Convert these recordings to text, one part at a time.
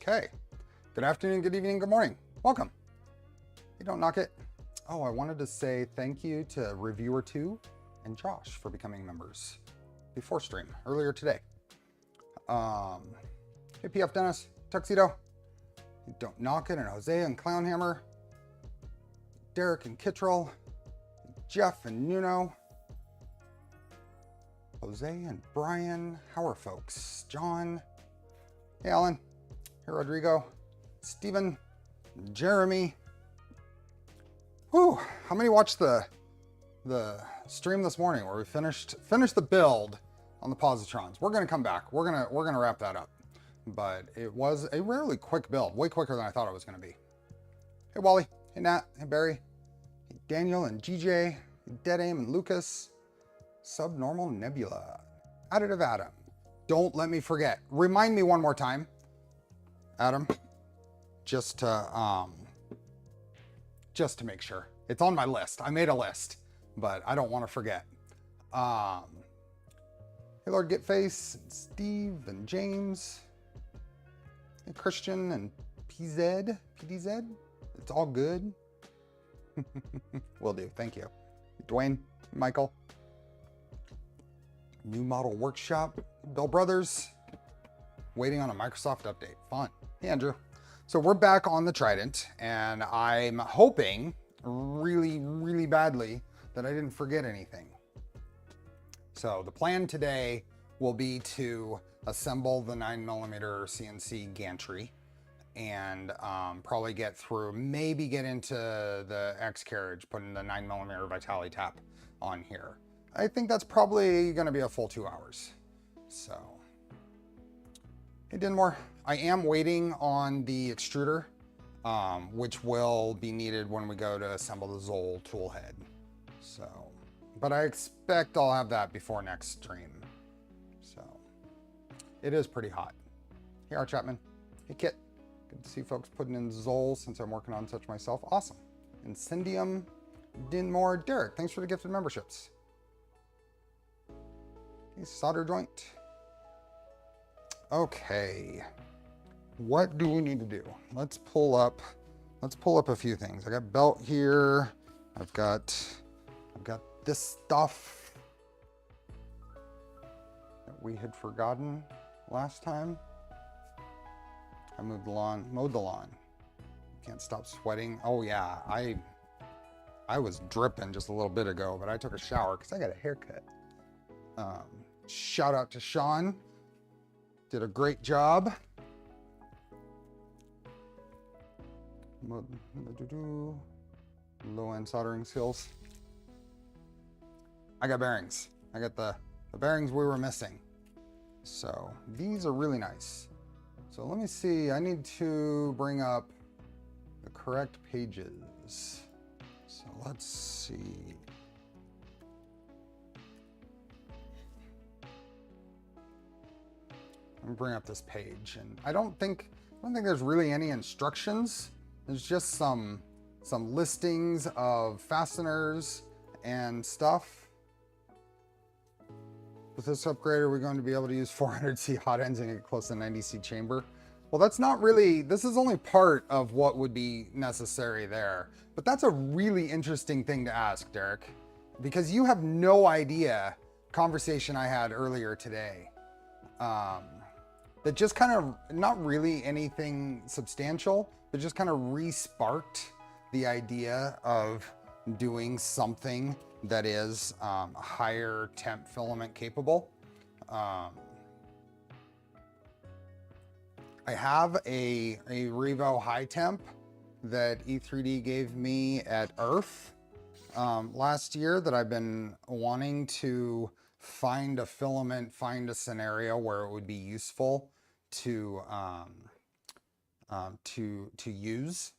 Okay. Good afternoon, good evening, good morning. Welcome. Hey, don't knock it. Oh, I wanted to say thank you to Reviewer2 and Josh for becoming members before stream earlier today. Hey, PF Dennis, Tuxedo, Don't Knock It, and Jose and Clownhammer, Derek and Kittrell, Jeff and Nuno, Jose and Brian. How are folks? John, hey, Alan, hey, Rodrigo, Steven, Jeremy. Whew, how many watched the stream this morning where we finished the build on the positrons? We're gonna come back. We're gonna wrap that up. But it was a rarely quick build, way quicker than I thought it was gonna be. Hey Wally, hey Nat, hey Barry, hey Daniel and GJ, hey Dead Aim and Lucas, Subnormal Nebula, Additive Adam. Don't let me forget. Remind me one more time, Adam, just to make sure. It's on my list. I made a list, but I don't want to forget. Hey Lord Getface, and Steve and James, and Christian and PDZ. It's all good. Will do. Thank you. Dwayne, Michael. New Model Workshop, Bill Brothers. Waiting on a Microsoft update. Fun. Hey Andrew. So we're back on the Trident, and I'm hoping really, really badly that I didn't forget anything. So the plan today will be to assemble the 9mm CNC Gantry and probably get through, maybe get into the X carriage, putting the 9mm Vitali Tap on here. I think that's probably going to be a full 2 hours. So, hey Dinmore, I am waiting on the extruder, which will be needed when we go to assemble the XOL Toolhead. So, but I expect I'll have that before next stream. So, it is pretty hot. Hey Art Chapman, hey Kit, good to see folks putting in XOL since I'm working on such myself. Awesome. Incendium, Dinmore, Derek, thanks for the gifted memberships. Hey, solder joint. Okay. What do we need to do? Let's pull up a few things. I got belt here. I've got this stuff that we had forgotten last time. I mowed the lawn. Can't stop sweating. Oh yeah, I was dripping just a little bit ago, but I took a shower because I got a haircut. Shout out to Sean. Did a great job. Low end soldering skills. I got bearings. I got the bearings we were missing. So these are really nice. So let me see. I need to bring up the correct pages. So let's see. Let me bring up this page, and I don't think there's really any instructions. There's just some listings of fasteners and stuff. With this upgrader, we're going to be able to use 400C hot ends and get close to 90C chamber. Well, that's not really, this is only part of what would be necessary there. But that's a really interesting thing to ask, Derek, because you have no idea, conversation I had earlier today. That just kind of, not really anything substantial, but just kind of re-sparked the idea of doing something that is higher temp filament capable. I have a Revo high temp that E3D gave me at Earth last year that I've been wanting to find a filament, find a scenario where it would be useful to use,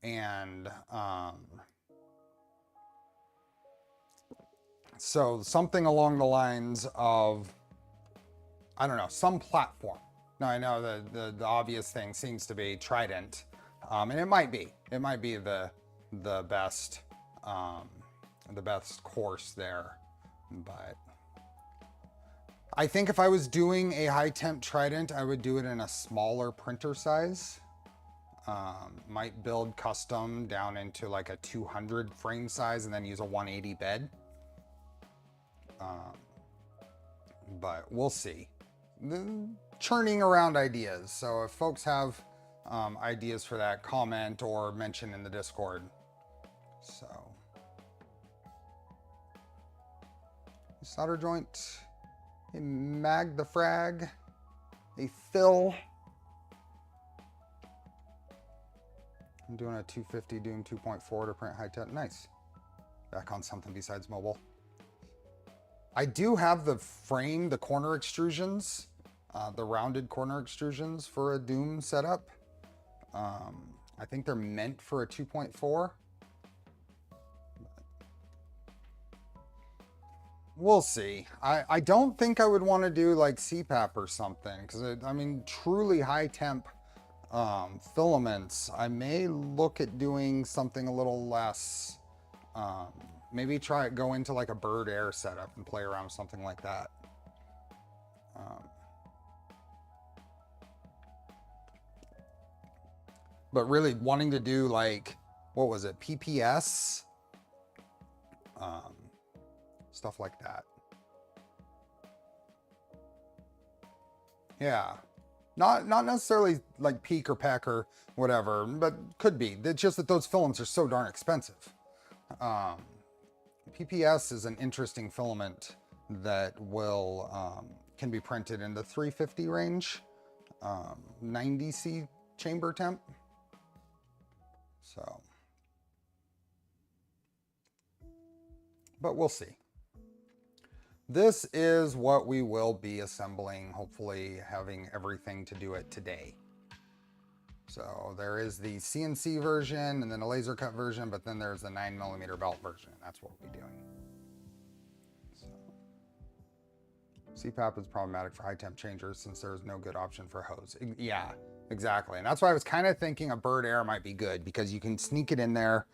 and so something along the lines of, I don't know, some platform. Now I know the obvious thing seems to be Trident, and it might be the best course there, but I think if I was doing a high temp Trident, I would do it in a smaller printer size. Might build custom down into like a 200 frame size and then use a 180 bed. But we'll see. Churning around ideas. So if folks have ideas for that, comment or mention in the Discord. So solder joint, a mag the frag, a fill. I'm doing a 250 Doom 2.4 to print high tech. Nice. Back on something besides mobile. I do have the frame, the corner extrusions, the rounded corner extrusions for a Doom setup. I think they're meant for a 2.4. We'll see. I don't think I would want to do like CPAP or something, because I mean, truly high temp filaments, I may look at doing something a little less. Maybe go into like a bird air setup and play around with something like that. But really wanting to do like, what was it, PPS? Stuff like that. Yeah. Not necessarily like Peak or Peck or whatever, but could be. It's just that those filaments are so darn expensive. PPS is an interesting filament that will can be printed in the 350 range, 90C chamber temp. So, but we'll see. This is what we will be assembling, hopefully having everything to do it today. So there is the CNC version and then a laser cut version, but then there's the 9mm belt version. That's what we'll be doing. So, CPAP is problematic for high temp changers since there's no good option for hose. Yeah, exactly. And that's why I was kind of thinking a bird air might be good, because you can sneak it in there.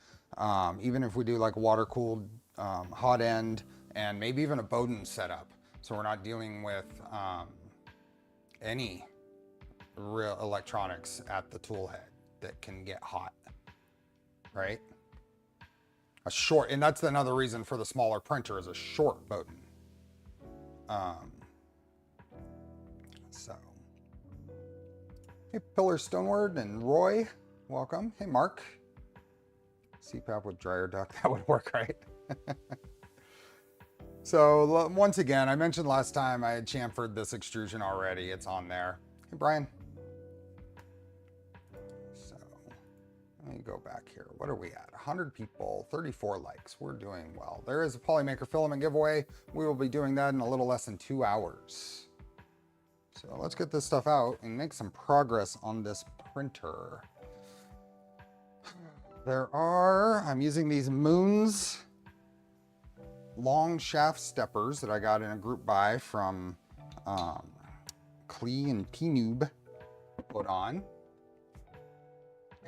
Even if we do like water cooled hot end, and maybe even a Bowden setup. So we're not dealing with any real electronics at the tool head that can get hot, right? A short, and that's another reason for the smaller printer, is a short Bowden. So, hey, Pillar Stoneward and Roy, welcome. Hey, Mark. CPAP with dryer duct, that would work, right? So once again, I mentioned last time I had chamfered this extrusion already. It's on there. Hey, Brian. So let me go back here. What are we at? 100 people, 34 likes. We're doing well. There is a Polymaker filament giveaway. We will be doing that in a little less than 2 hours. So let's get this stuff out and make some progress on this printer. I'm using these Moons long shaft steppers that I got in a group buy from Klee and P-Noob. Put on,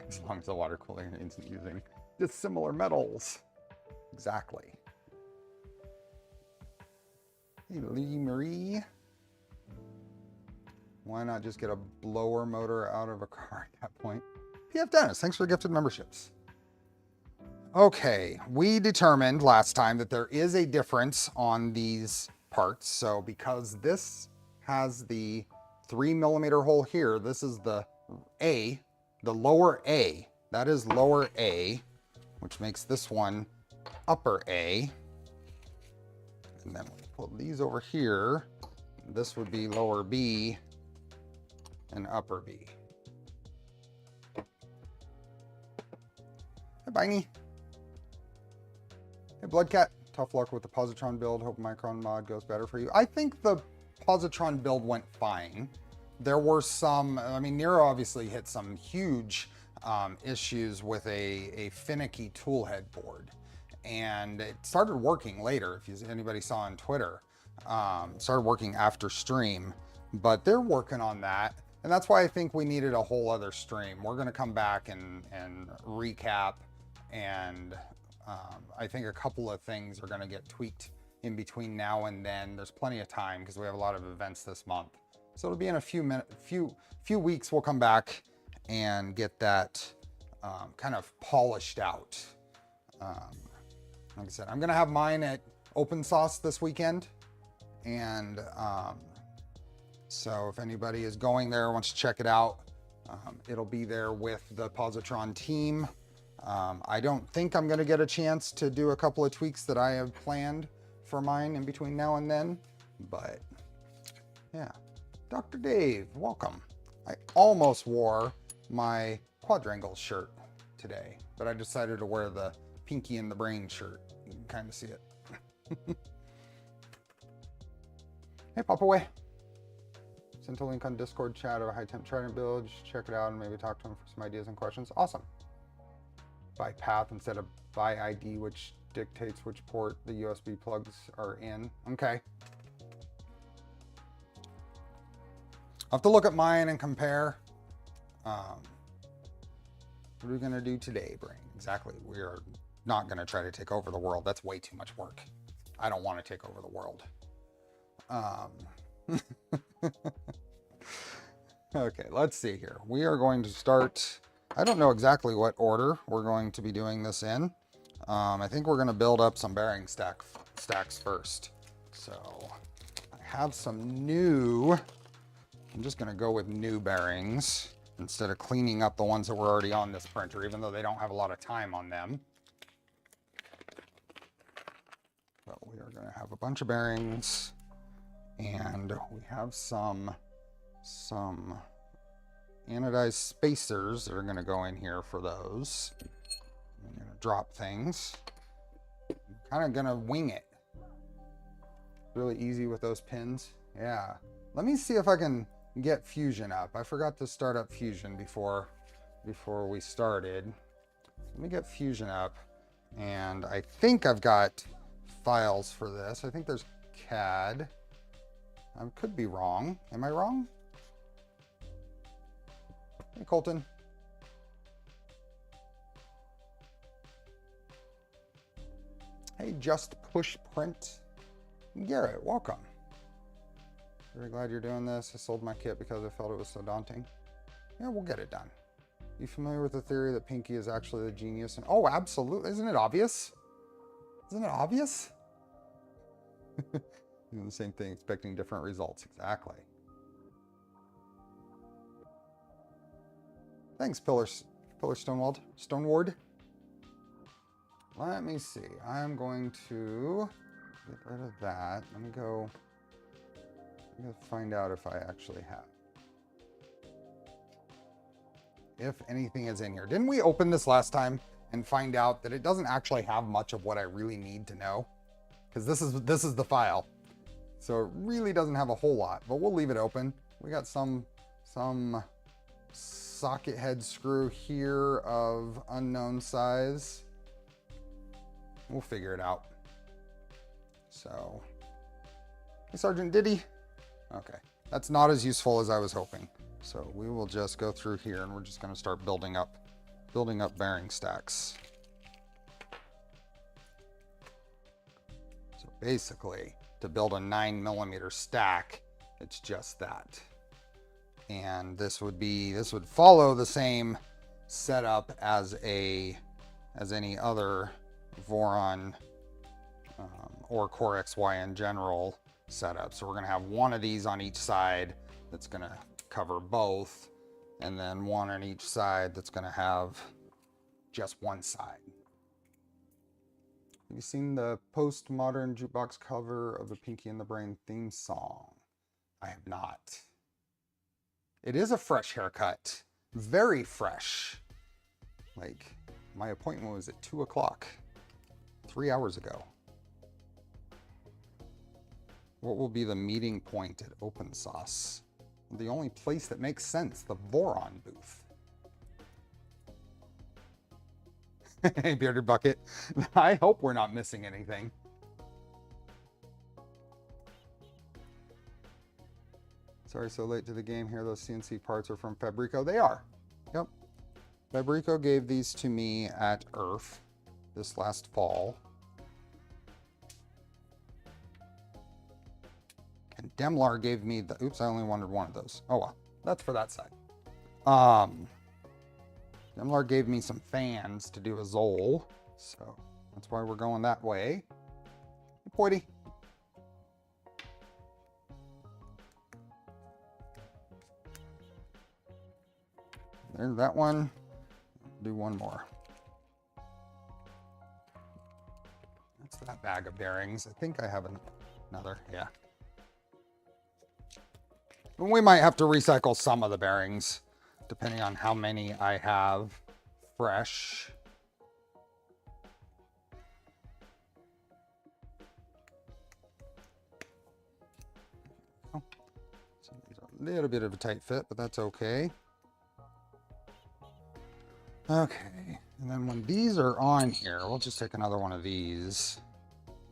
as long as the water cooler isn't using dissimilar metals. Exactly. Hey, Lee Marie. Why not just get a blower motor out of a car at that point? PF Dennis, thanks for the gifted memberships. Okay, we determined last time that there is a difference on these parts. So because this has the 3mm hole here, this is the A, the lower A. That is lower A, which makes this one upper A. And then we put these over here. This would be lower B and upper B. Hey, Biney. Hey, Bloodcat, tough luck with the positron build. Hope Micron mod goes better for you. I think the positron build went fine. There were some, I mean, Nero obviously hit some huge issues with a finicky toolhead board. And it started working later, if anybody saw on Twitter. Started working after stream, but they're working on that. And that's why I think we needed a whole other stream. We're gonna come back and recap, and I think a couple of things are gonna get tweaked in between now and then. There's plenty of time because we have a lot of events this month. So it'll be in a few weeks. We'll come back and get that kind of polished out. Like I said, I'm gonna have mine at OpenSauce this weekend, and so if anybody is going there, wants to check it out, it'll be there with the Positron team. I don't think I'm gonna get a chance to do a couple of tweaks that I have planned for mine in between now and then, but yeah. Dr. Dave, welcome. I almost wore my quadrangle shirt today, but I decided to wear the Pinky in the Brain shirt. You can kind of see it. Hey, pop away. Sent a link on Discord chat of a high temp Trident build. Check it out and maybe talk to him for some ideas and questions. Awesome. By path instead of by ID, which dictates which port the USB plugs are in. Okay. I'll have to look at mine and compare. What are we gonna do today, Brain? Exactly. We are not gonna try to take over the world. That's way too much work. I don't want to take over the world. Okay, let's see here. We are going to start. I don't know exactly what order we're going to be doing this in. I think we're going to build up some bearing stacks first. So I have some new. I'm just going to go with new bearings instead of cleaning up the ones that were already on this printer, even though they don't have a lot of time on them. But we are going to have a bunch of bearings, and we have some anodized spacers that are going to go in here for those. I'm going to drop things. I'm kind of going to wing it. Really easy with those pins. Yeah. Let me see if I can get Fusion up. I forgot to start up Fusion before we started. Let me get Fusion up, and I think I've got files for this. I think there's CAD. I could be wrong. Am I wrong? Hey, Colton. Hey, Just Push Print. Garrett, welcome. Very glad you're doing this. I sold my kit because I felt it was so daunting. Yeah, we'll get it done. You familiar with the theory that Pinky is actually the genius? And oh, absolutely. Isn't it obvious? Isn't it obvious? Doing the same thing, expecting different results. Exactly. Thanks, Pillar Stoneward. Let me see. I'm going to get rid of that. Let me go. I'm going to find out if I actually have. If anything is in here. Didn't we open this last time and find out that it doesn't actually have much of what I really need to know? Because this is the file. So it really doesn't have a whole lot, but we'll leave it open. We got some socket head screw here of unknown size. We'll figure it out. So, hey, Sergeant Diddy. Okay, that's not as useful as I was hoping. So we will just go through here, and we're just going to start building up bearing stacks. So basically, to build a 9mm stack, it's just that. And this would follow the same setup as any other Voron or Core XY in general setup. So we're going to have one of these on each side that's going to cover both, and then one on each side that's going to have just one side. Have you seen the postmodern jukebox cover of the Pinky in the Brain theme song? I have not. It is a fresh haircut. Very fresh. Like, my appointment was at 2 o'clock, 3 hours ago. What will be the meeting point at OpenSauce? The only place that makes sense, the Voron booth. Hey, Bearded Bucket. I hope we're not missing anything. Sorry, so late to the game here. Those CNC parts are from Fabrico. They are. Yep. Fabrico gave these to me at IRF this last fall. Demlar gave me the, oops, I only wanted one of those. Oh well, that's for that side. Demlar gave me some fans to do a XOL, so that's why we're going that way. Hey, Poity. There's that one. Do one more. That's that bag of bearings. I think I have another, yeah. We might have to recycle some of the bearings, depending on how many I have fresh. Oh, so these are a little bit of a tight fit, but that's okay. Okay, and then when these are on here, we'll just take another one of these.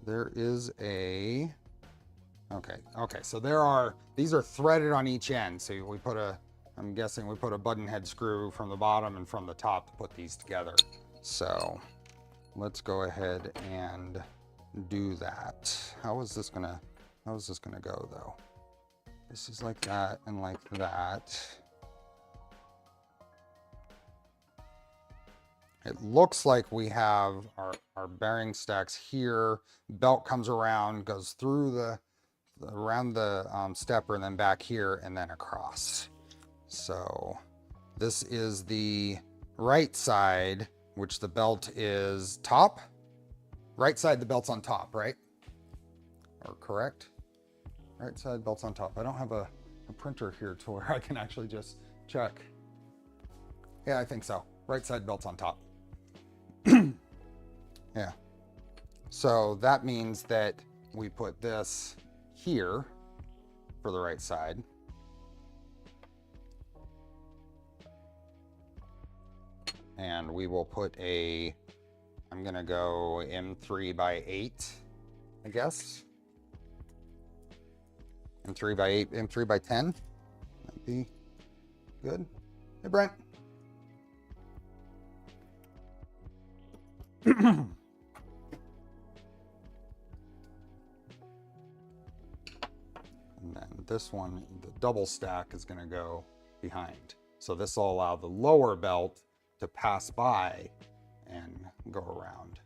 There is a, okay, so these are threaded on each end. So we put I'm guessing we put a button head screw from the bottom and from the top to put these together. So let's go ahead and do that. How is this gonna go though? This is like that and like that. It looks like we have our bearing stacks here. Belt comes around, goes through around the stepper and then back here and then across. So this is the right side, which the belt is top. Right side, the belt's on top, right? Or correct? Right side, belt's on top. I don't have a printer here to where I can actually just check. Yeah, I think so. Right side, belt's on top. Yeah. So that means that we put this here for the right side. And we will put I'm gonna go M3 by 8, I guess. M3 by 8, M3 by 10. That'd be good. Hey, Brent. And then this one, the double stack is going to go behind. So this will allow the lower belt to pass by and go around.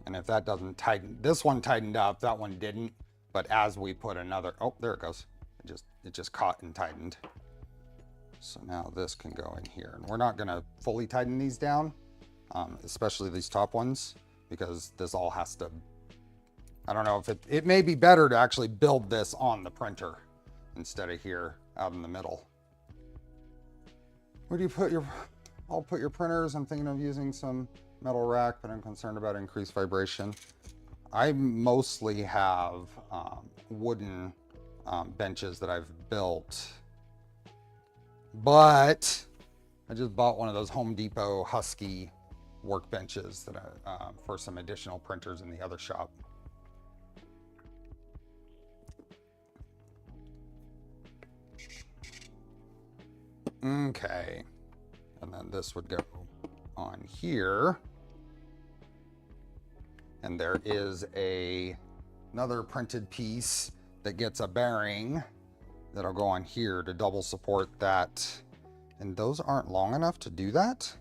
And if that doesn't tighten, this one tightened up, that one didn't. But as we put another, oh, there it goes. It just caught and tightened. So now this can go in here. And we're not gonna fully tighten these down, especially these top ones, because this all has to, I don't know if it may be better to actually build this on the printer instead of here out in the middle. Where do you put I'll put your printers? I'm thinking of using some metal rack, but I'm concerned about increased vibration. I mostly have wooden benches that I've built, but I just bought one of those Home Depot Husky workbenches that for some additional printers in the other shop. Okay, and then this would go on here. And there is another printed piece that gets a bearing that'll go on here to double support that. And those aren't long enough to do that?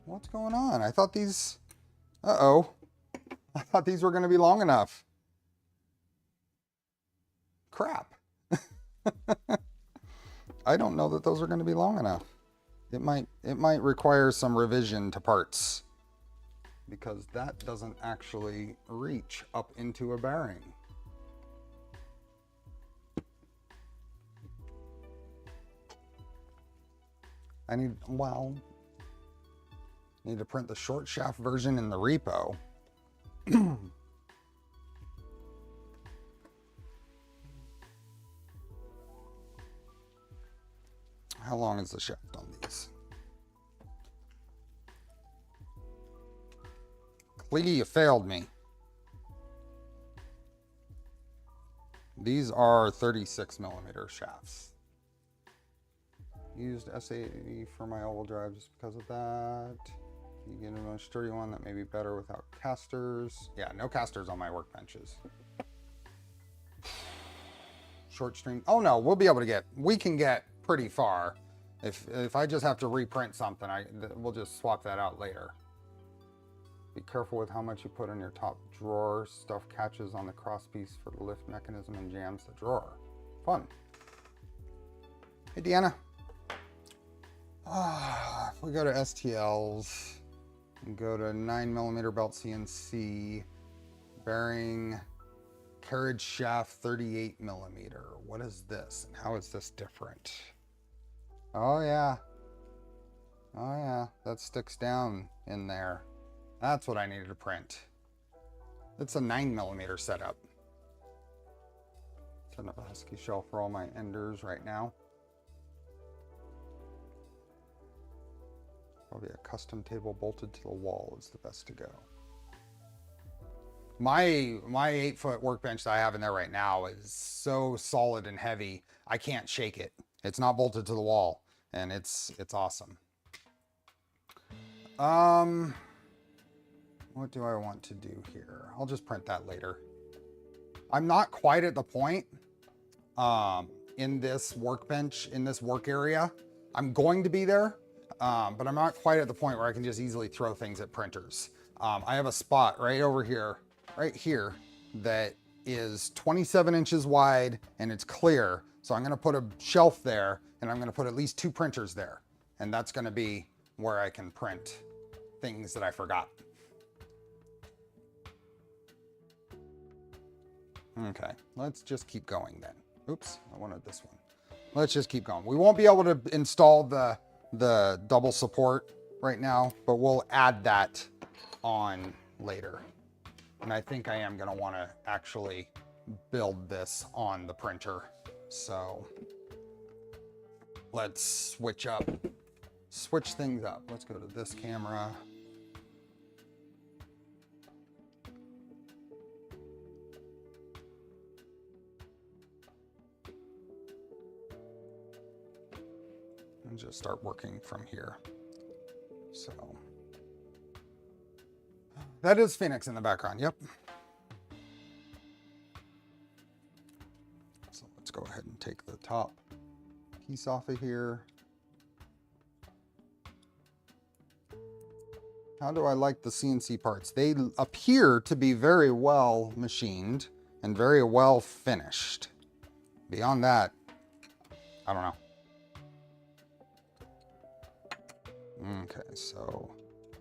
What's going on? I thought these, I thought these were gonna be long enough. Crap. I don't know that those are gonna be long enough. It might require some revision to parts, because that doesn't actually reach up into a bearing. I need to print the short shaft version in the repo. How long is the shaft on these? Clee, you failed me. These are 36mm shafts. Used S80 for my all-wheel drive just because of that. You get a more sturdy one that may be better without casters. Yeah, no casters on my workbenches. Short string. Oh no, we'll be able to get, we can get pretty far. If I just have to reprint something, we'll just swap that out later. Be careful with how much you put in your top drawer. Stuff catches on the cross piece for the lift mechanism and jams the drawer. Fun. Hey, Deanna. If we go to STLs and go to 9mm belt CNC, bearing, carriage shaft 38mm. What is this and how is this different? Oh yeah. Oh yeah, that sticks down in there. That's what I needed to print. It's a 9mm setup. Setting up a husky shelf for all my enders right now. Probably a custom table bolted to the wall is the best to go. My 8-foot workbench that I have in there right now is so solid and heavy, I can't shake it. It's not bolted to the wall, and it's awesome. What do I want to do here? I'll just print that later. I'm not quite at the point in this workbench, in this work area. I'm going to be there, but I'm not quite at the point where I can just easily throw things at printers. I have a spot right over here, right here, that is 27 inches wide and it's clear. So I'm gonna put a shelf there and I'm gonna put at least 2 printers there. And that's gonna be where I can print things that I forgot. Okay, let's just keep going then. Oops, I wanted this one. Let's just keep going. We won't be able to install the double support right now, but we'll add that on later. And I think I am gonna wanna actually build this on the printer. So let's switch things up. Let's go to this camera. And just start working from here. So that is Phoenix in the background. Yep. So let's go ahead and take the top piece off of here. How do I like the CNC parts? They appear to be very well machined and very well finished. Beyond that, I don't know. Okay, so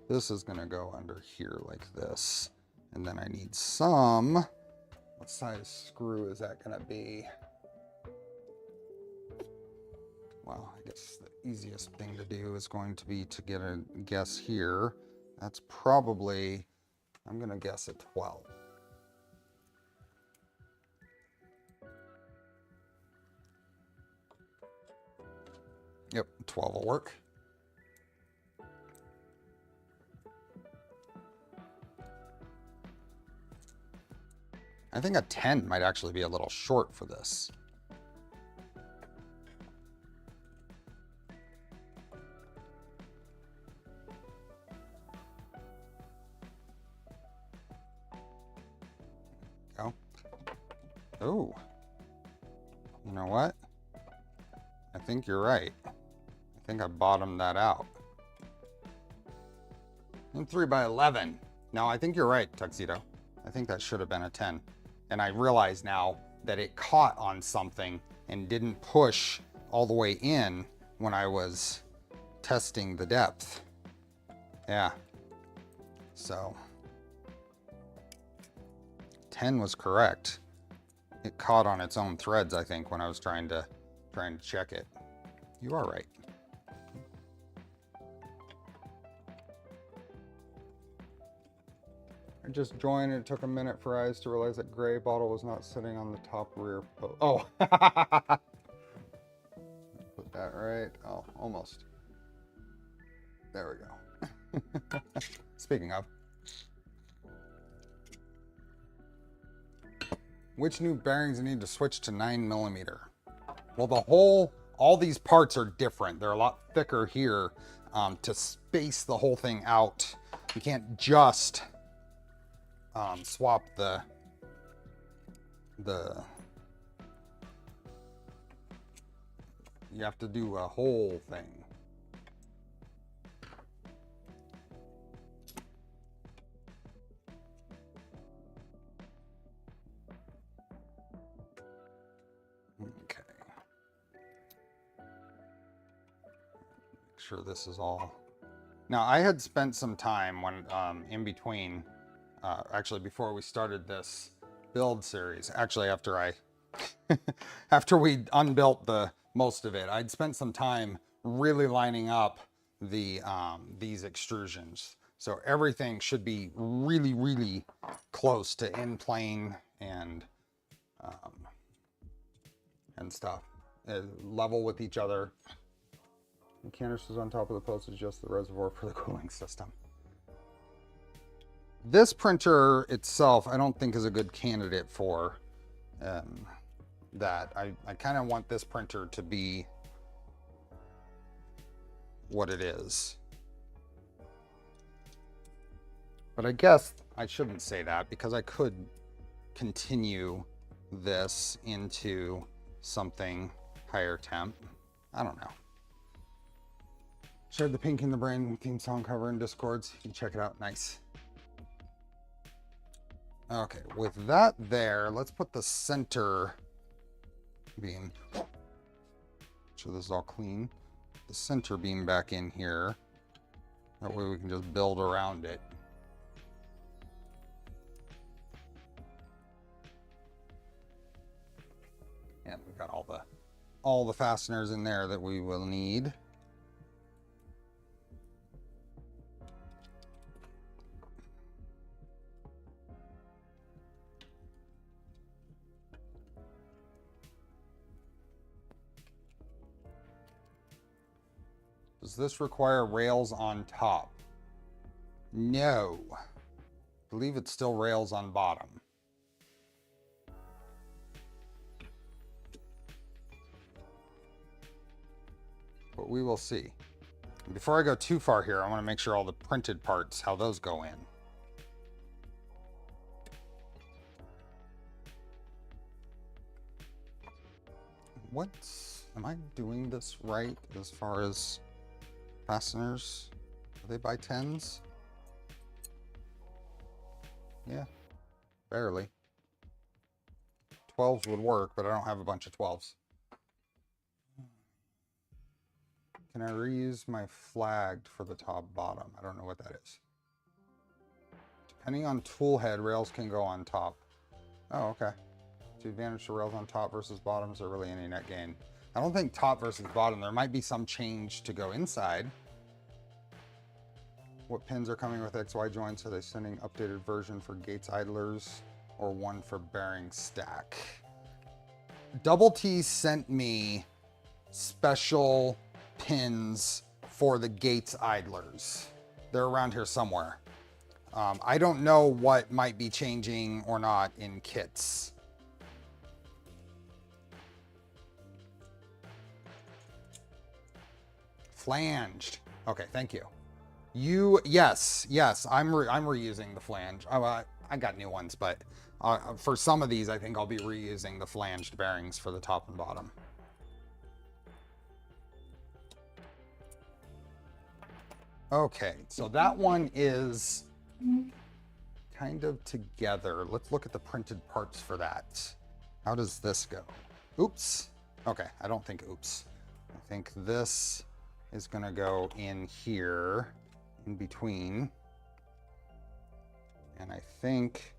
this is gonna go under here like this. And then I need some, what size screw is that gonna be? Well, I guess the easiest thing to do is going to be to get a guess here. That's probably, I'm gonna guess a 12. Yep, 12 will work. I think a 10 might actually be a little short for this. Go. Oh, you know what? I think you're right. I think I bottomed that out. And 3x11. No, I think you're right, Tuxedo. I think that should have been a 10. And I realize now that it caught on something and didn't push all the way in when I was testing the depth. Yeah. So 10 was correct. It caught on its own threads, I think, when I was trying to check it. You are right. I just joined and it took a minute for eyes to realize that gray bottle was not sitting on the top rear post. Oh, put that right. Oh, almost. There we go. Speaking of, which new bearings I need to switch to 9mm? Well, the whole all these parts are different. They're a lot thicker here to space the whole thing out. You can't just swap the you have to do a whole thing. Okay. Make sure this is all. Now I had spent some time when in between, actually before we started this build series, actually after I after we unbuilt the most of it, I'd spent some time really lining up the these extrusions. So everything should be really, really close to in plane and stuff, level with each other. The canisters on top of the post is just the reservoir for the cooling system. This printer itself, I don't think is a good candidate for that. I kind of want this printer to be what it is. But I guess I shouldn't say that, because I could continue this into something higher temp. I don't know. Shared the Pink in the Brain theme song cover in Discords. You can check it out. Nice. Okay, with that there, let's put the center beam. So this is all clean. The center beam back in here. That way we can just build around it. And we've got all the fasteners in there that we will need. Does this require rails on top? No. I believe it's still rails on bottom. But we will see. Before I go too far here, I want to make sure all the printed parts, how those go in. Am I doing this right as far as fasteners? Are they by 10s? Yeah, barely. 12s would work, but I don't have a bunch of 12s. Can I reuse my flagged for the top bottom? I don't know what that is. Depending on toolhead, rails can go on top. Oh, okay. The advantage to rails on top versus bottoms are really any net gain. I don't think top versus bottom. There might be some change to go inside. What pins are coming with XY joints? Are they sending updated version for gates idlers or one for bearing stack? Double T sent me special pins for the gates idlers. They're around here somewhere. I don't know what might be changing or not in kits. Flanged. Okay, thank you. Yes, I'm reusing the flange. I got new ones, but for some of these, I think I'll be reusing the flanged bearings for the top and bottom. Okay, so that one is kind of together. Let's look at the printed parts for that. How does this go? Oops. Okay, I don't think oops. I think this is gonna go in here, in between. And I think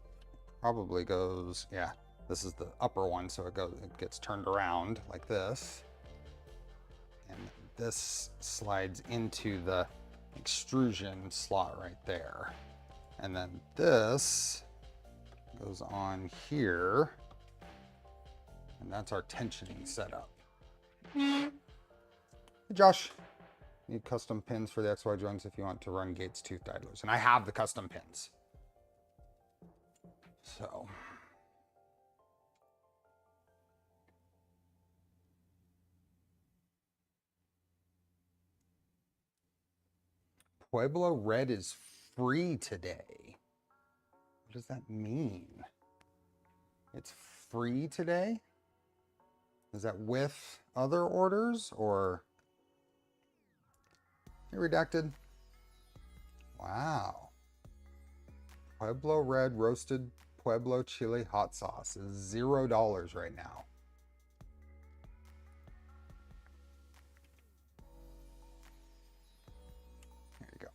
probably goes, yeah, this is the upper one, so it gets turned around like this. And this slides into the extrusion slot right there. And then this goes on here. And that's our tensioning setup. Hey, Josh. Need custom pins for the XY joints if you want to run gates toothed idlers. And I have the custom pins. So. Pueblo Red is free today. What does that mean? It's free today? Is that with other orders or? Hey, redacted. Wow. Pueblo Red roasted Pueblo chili hot sauce is $0 right now. There you go.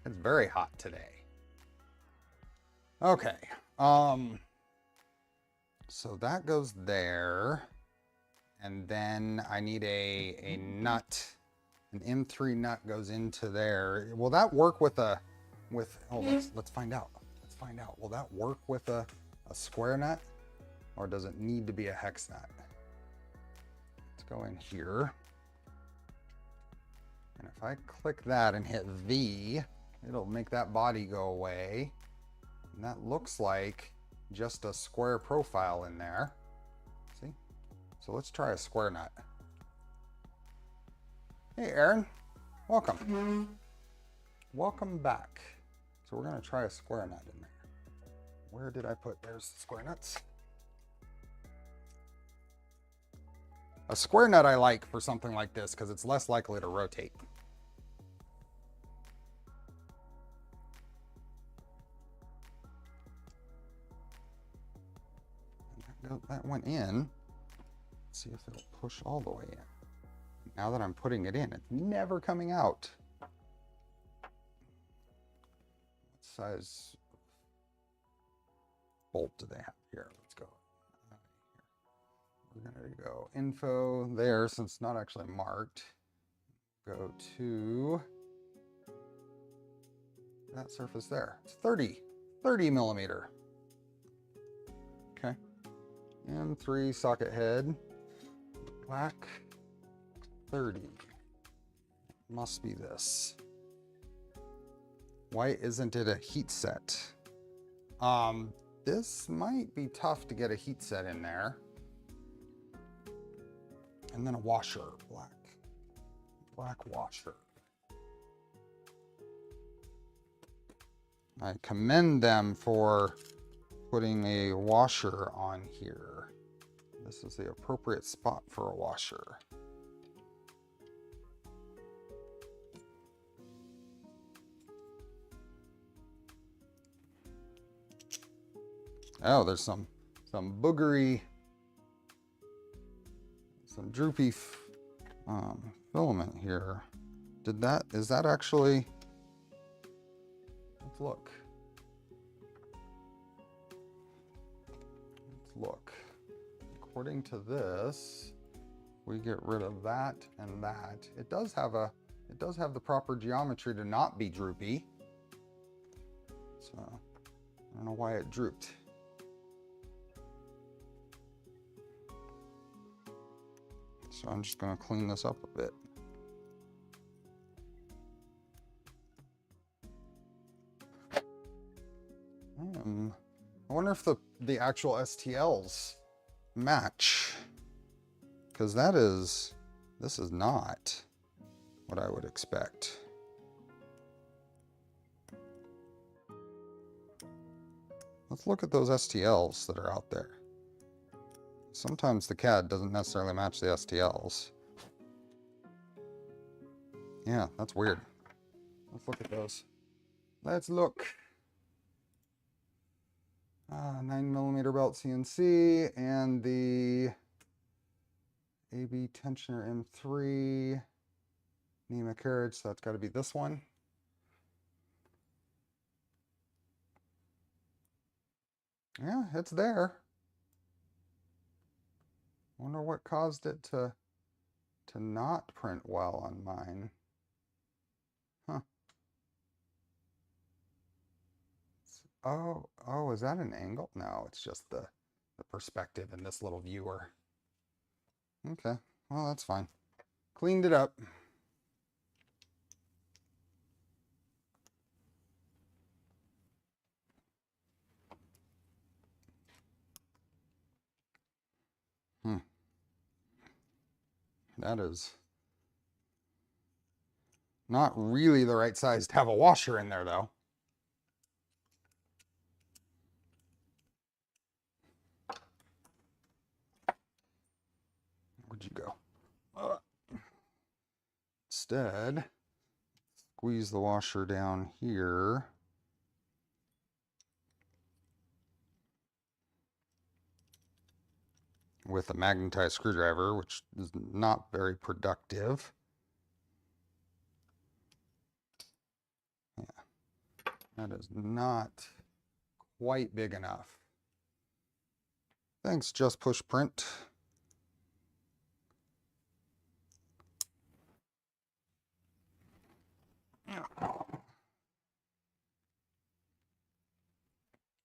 It's very hot today. Okay. So that goes there. And then I need a nut. An M3 nut goes into there. Will that work with oh, let's find out. Let's find out. Will that work with a square nut? Or does it need to be a hex nut? Let's go in here. And if I click that and hit V, it'll make that body go away. And that looks like just a square profile in there. See? So let's try a square nut. Hey, Aaron. Welcome. Welcome back. So we're going to try a square nut in there. Where did I put? There's the square nuts. A square nut I like for something like this because it's less likely to rotate. That went in. Let's see if it'll push all the way in. Now that I'm putting it in, it's never coming out. What size bolt do they have here? Let's go. We're gonna go info there since it's not actually marked. Go to that surface there. It's 30 millimeter. Okay. M3 socket head, black 30. Must be this. Why isn't it a heat set? This might be tough to get a heat set in there. And then a washer, black washer. I commend them for putting a washer on here. This is the appropriate spot for a washer. Oh, there's some boogery, some droopy filament here. Is that actually, let's look. According to this, we get rid of that and that. It does have the proper geometry to not be droopy. So I don't know why it drooped. So I'm just going to clean this up a bit. I wonder if the actual STLs match, because this is not what I would expect. Let's look at those STLs that are out there. Sometimes the CAD doesn't necessarily match the STLs. Yeah, that's weird. Let's look at those. Let's look. 9mm belt CNC and the AB tensioner M3 NEMA carriage. So that's got to be this one. Yeah, it's there. Wonder what caused it to not print well on mine. Huh. Oh, is that an angle? No, it's just the perspective in this little viewer. Okay, well, that's fine. Cleaned it up. That is not really the right size to have a washer in there, though. Where'd you go? Instead, squeeze the washer down here. With a magnetized screwdriver, which is not very productive. Yeah, that is not quite big enough. Thanks, Just Push Print.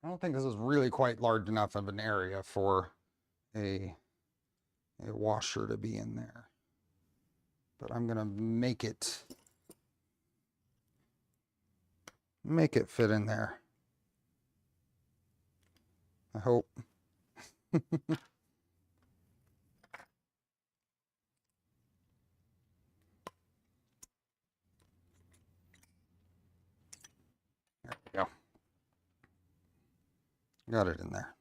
I don't think this is really quite large enough of an area for a washer to be in there. But I'm gonna make it fit in there. I hope. There we go. Got it in there.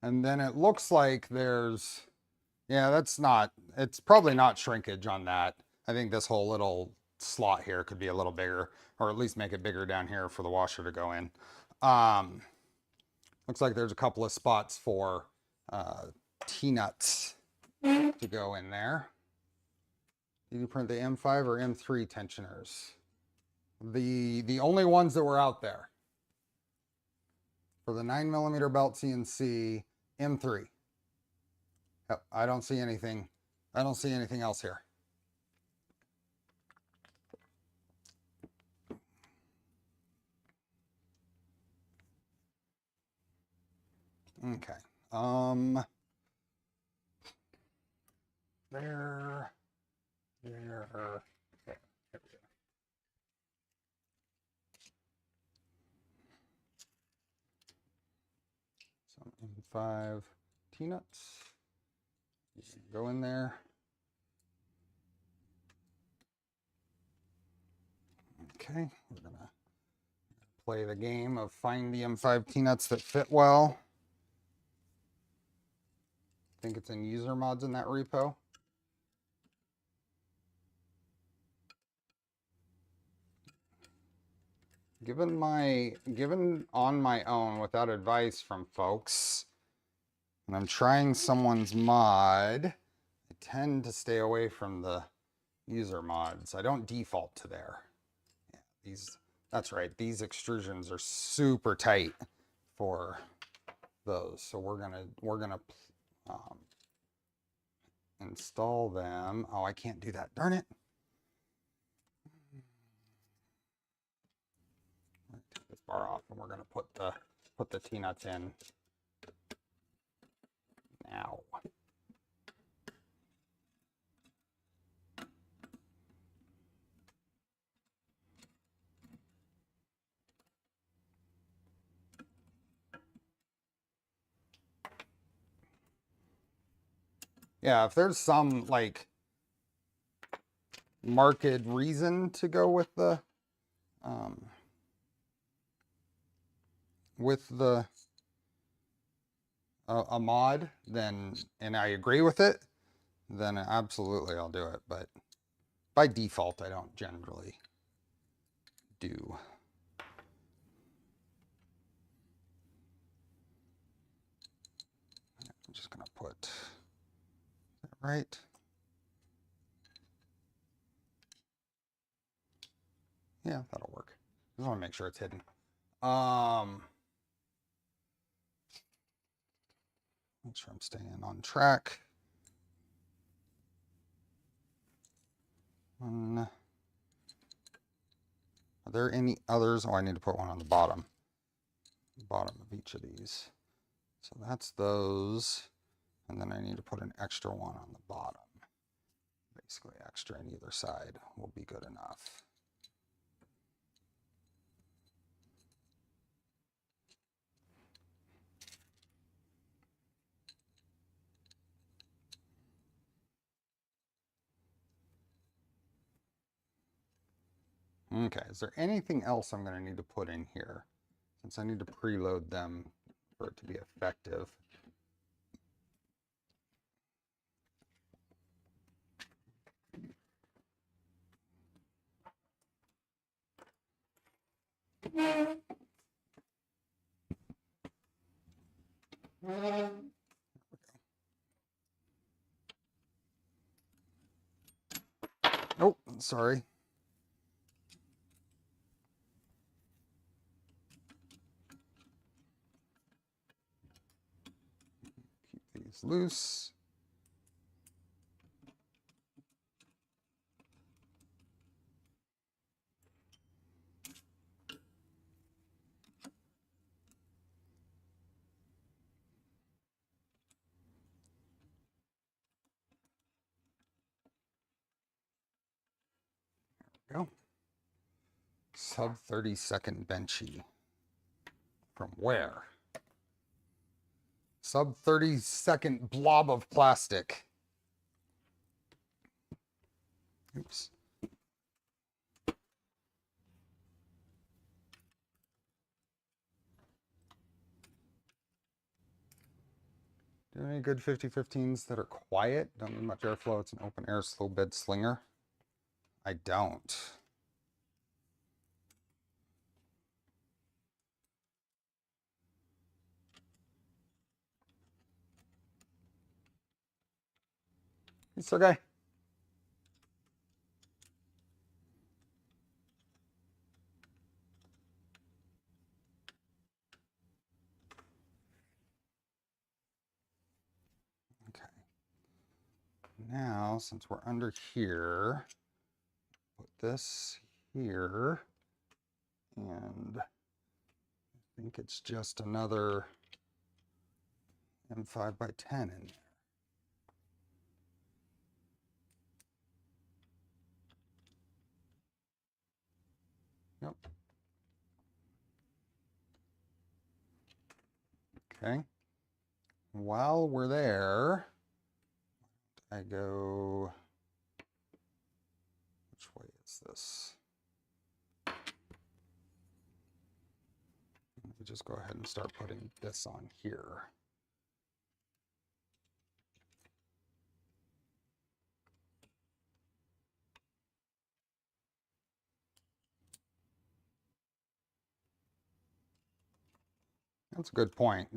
And then it looks like there's, yeah, it's probably not shrinkage on that. I think this whole little slot here could be a little bigger, or at least make it bigger down here for the washer to go in. Looks like there's a couple of spots for T-nuts to go in there. Did you print the M5 or M3 tensioners? The only ones that were out there. For the 9mm belt CNC, M3. Yep, I don't see anything. I don't see anything else here. Okay. There. Okay, here we go. Some M5 T-nuts. Go in there. Okay, we're gonna play the game of find the M5 T-nuts that fit well. I think it's in user mods in that repo. Given on my own without advice from folks, and I'm trying someone's mod, I tend to stay away from the user mods. I don't default to there. Yeah, that's right. These extrusions are super tight for those. So we're gonna install them. Oh, I can't do that. Darn it. Take this bar off, and we're gonna put the T-nuts in now. Yeah, if there's some like marked reason to go with the a mod, then, and I agree with it, then absolutely I'll do it. But by default, I don't generally do. I'm just gonna put that right. Yeah, that'll work. I just want to make sure it's hidden. Make sure I'm staying on track. Are there any others? Oh, I need to put one on the bottom of each of these. So that's those. And then I need to put an extra one on the bottom. Basically extra on either side will be good enough. Okay, is there anything else I'm going to need to put in here? Since I need to preload them for it to be effective. Oh, sorry. Keep these loose. There we go. Sub 30-second benchy. From where? Sub 30-second blob of plastic. Oops. Do any good 50-15s that are quiet? Don't need much airflow. It's an open air slow bed slinger. I don't. It's okay. Okay. Now, since we're under here, put this here, and I think it's just another M5 by 10 in there. Yep. Okay. While we're there, I go, which way is this? Let me just go ahead and start putting this on here. That's a good point.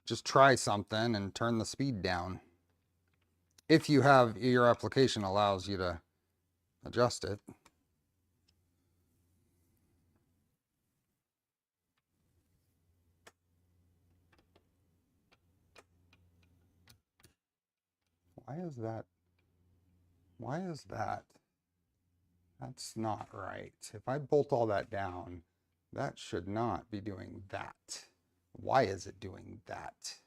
Just try something and turn the speed down. If you have, your application allows you to adjust it. Why is that? Why is that? That's not right. If I bolt all that down, that should not be doing that. Why is it doing that?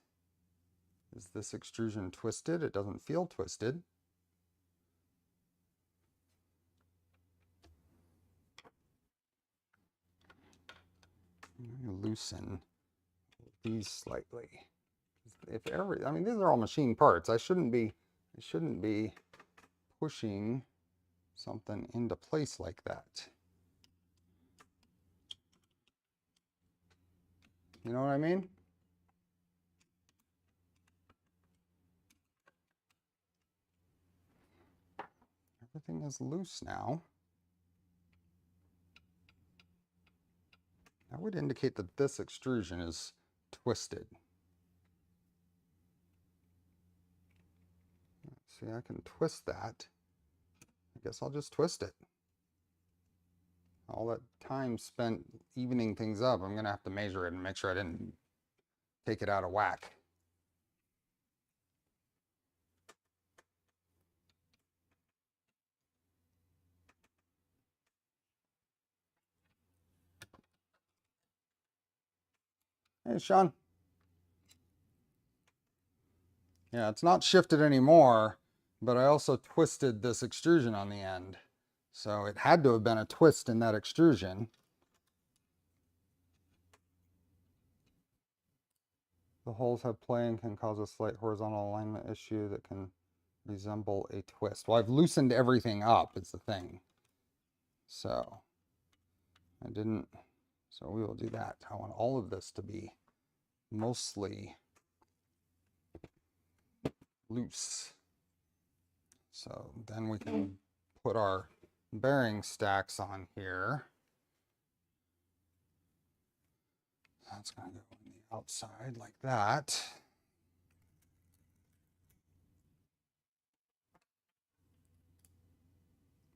Is this extrusion twisted? It doesn't feel twisted. I'm going to loosen these slightly. If I mean, these are all machine parts. I shouldn't be pushing something into place like that. You know what I mean? Everything is loose now. That would indicate that this extrusion is twisted. See, I can twist that. I guess I'll just twist it. All that time spent evening things up, I'm going to have to measure it and make sure I didn't take it out of whack. Hey, Sean. Yeah, it's not shifted anymore, but I also twisted this extrusion on the end. So it had to have been a twist in that extrusion. The holes have play and can cause a slight horizontal alignment issue that can resemble a twist. Well, I've loosened everything up, is the thing. So I didn't, so we will do that. I want all of this to be mostly loose. So then we can put our bearing stacks on here. That's going to go on the outside like that.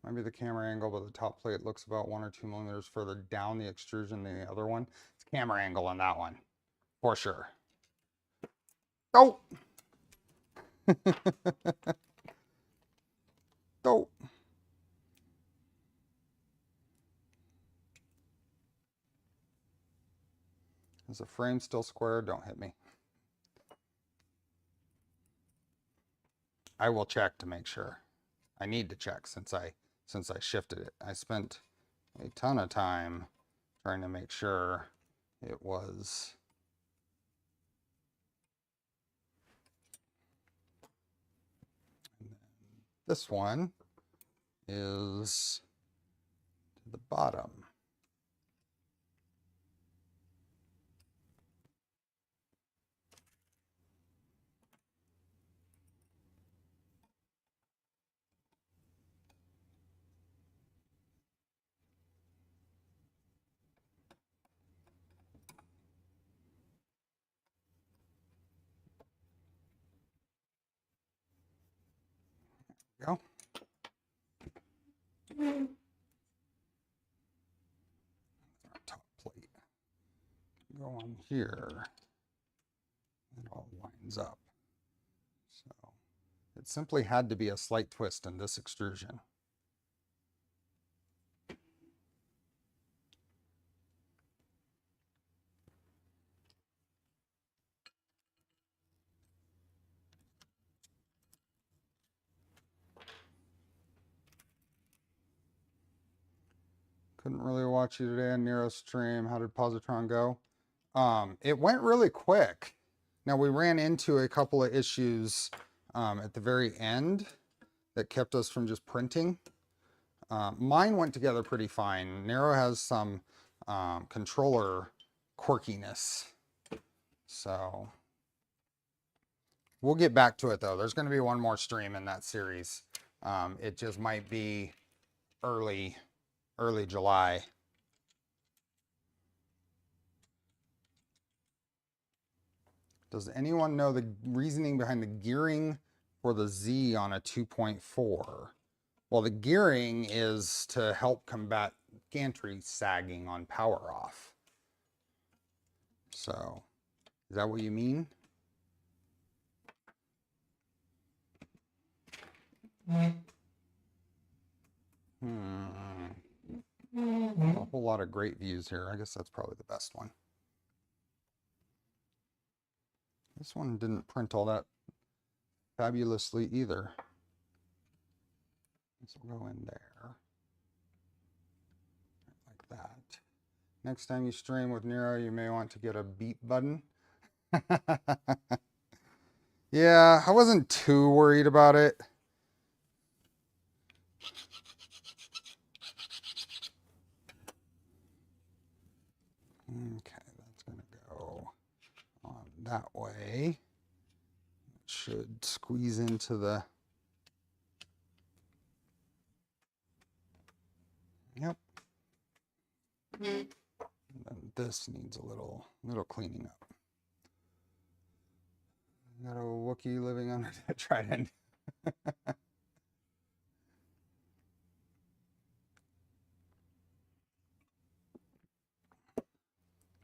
Maybe the camera angle, but the top plate looks about 1 or 2 millimeters further down the extrusion than the other one. It's camera angle on that one, for sure. Oh! Oh! Is the frame still square? Don't hit me. I will check to make sure. I need to check since I shifted it. I spent a ton of time trying to make sure it was. And then this one is to the bottom. Go. Our top plate. Go on here. It all lines up. So it simply had to be a slight twist in this extrusion. Couldn't really watch you today on Nero's stream. How did Positron go? It went really quick. Now we ran into a couple of issues at the very end that kept us from just printing. Mine went together pretty fine. Nero has some controller quirkiness. So we'll get back to it though. There's going to be one more stream in that series. It just might be early July. Does anyone know the reasoning behind the gearing for the Z on a 2.4? Well, the gearing is to help combat gantry sagging on power off. So, is that what you mean? A whole lot of great views here. I guess that's probably the best one. This one didn't print all that fabulously either. This will go in there. Like that. Next time you stream with Nero, you may want to get a beep button. Yeah, I wasn't too worried about it. Okay, that's going to go on that way. It should squeeze into the... Yep. And then this needs a little cleaning up. Got a Wookiee living under that Trident.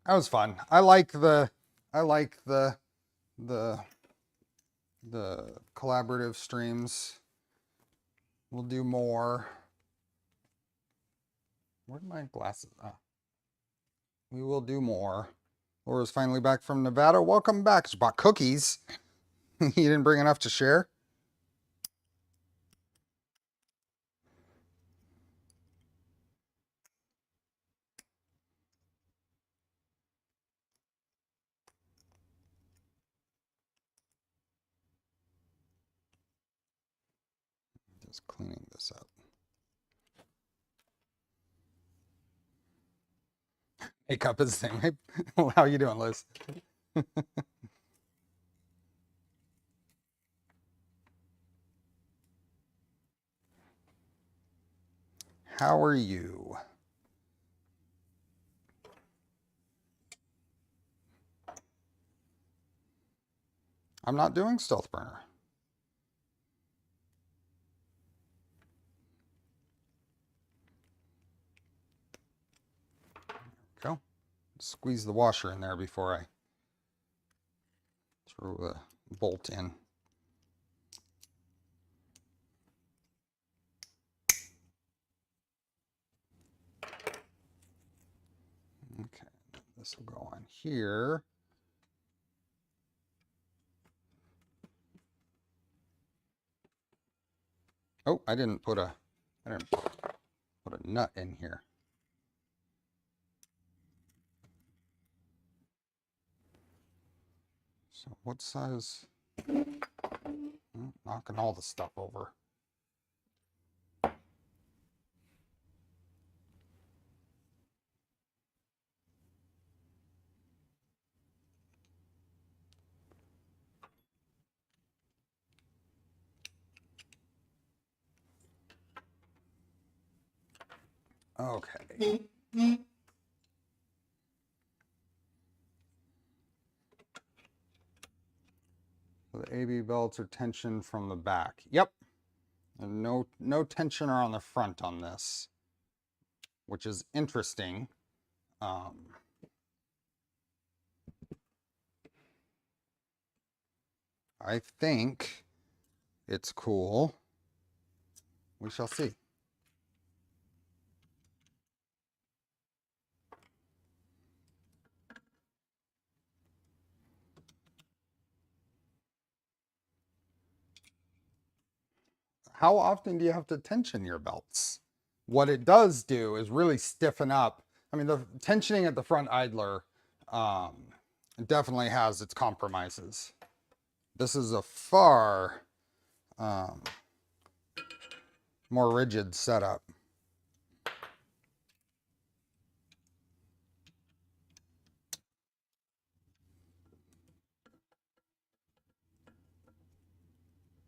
That was fun. I like the collaborative streams. We'll do more. Where'd my glasses? Ah. We will do more. Laura's finally back from Nevada. Welcome back. She bought cookies. You didn't bring enough to share? Just cleaning this up. Makeup is the thing. How you doing, Liz? How are you? I'm not doing Stealth Burner. Go. Squeeze the washer in there before I throw the bolt in. Okay, this will go on here. Oh, I didn't put a nut in here. So what size? Oh, knocking all the stuff over. Okay. So the AB belts are tensioned from the back. Yep. And no tensioner on the front on this, which is interesting. I think it's cool. We shall see. How often do you have to tension your belts? What it does do is really stiffen up. I mean, the tensioning at the front idler definitely has its compromises. This is a far more rigid setup.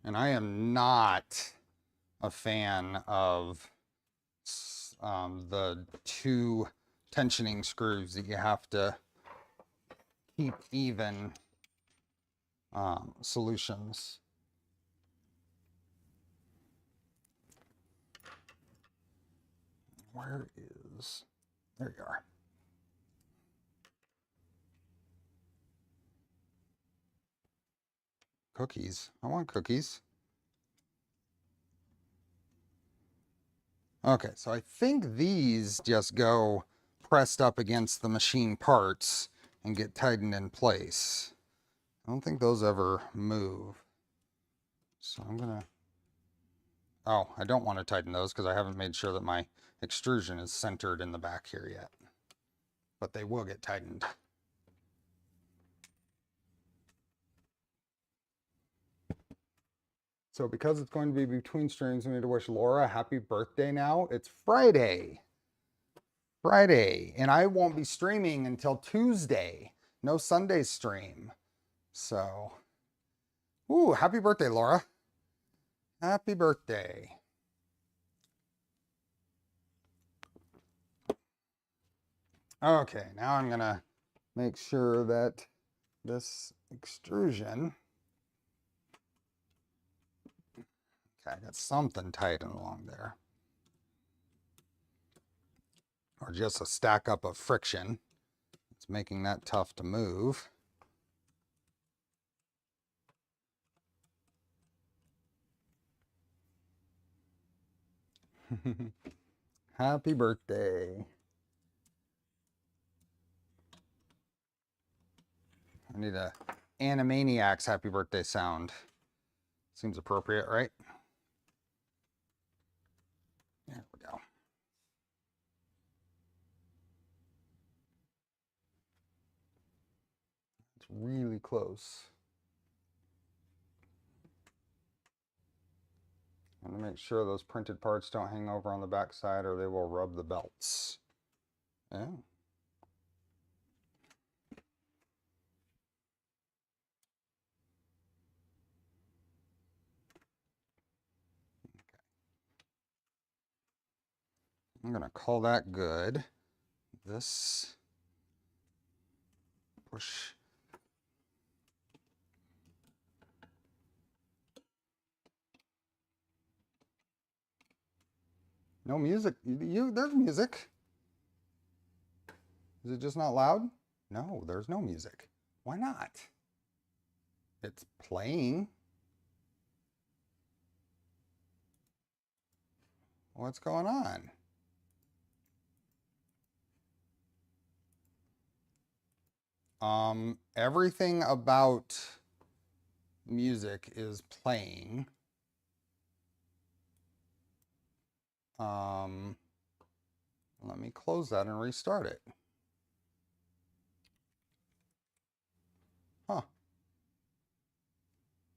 And I am not a fan of the two tensioning screws that you have to keep even solutions. Where is, there you are. Cookies, I want cookies. Okay, so I think these just go pressed up against the machine parts and get tightened in place. I don't think those ever move. So I'm gonna, oh, I don't want to tighten those because I haven't made sure that my extrusion is centered in the back here yet. But they will get tightened. So because it's going to be between streams, we need to wish Laura a happy birthday now. It's Friday. Friday. And I won't be streaming until Tuesday. No Sunday stream. So, ooh, happy birthday, Laura. Happy birthday. Okay, now I'm gonna make sure that this extrusion, okay, I got something tightened along there. Or just a stack up of friction. It's making that tough to move. Happy birthday. I need a Animaniacs happy birthday sound. Seems appropriate, right? There we go. It's really close. I want to make sure those printed parts don't hang over on the back side or they will rub the belts. Yeah. I'm gonna call that good. This push. No music. There's music. Is it just not loud? No, there's no music. Why not? It's playing. What's going on? Everything about music is playing. Let me close that and restart it. Huh.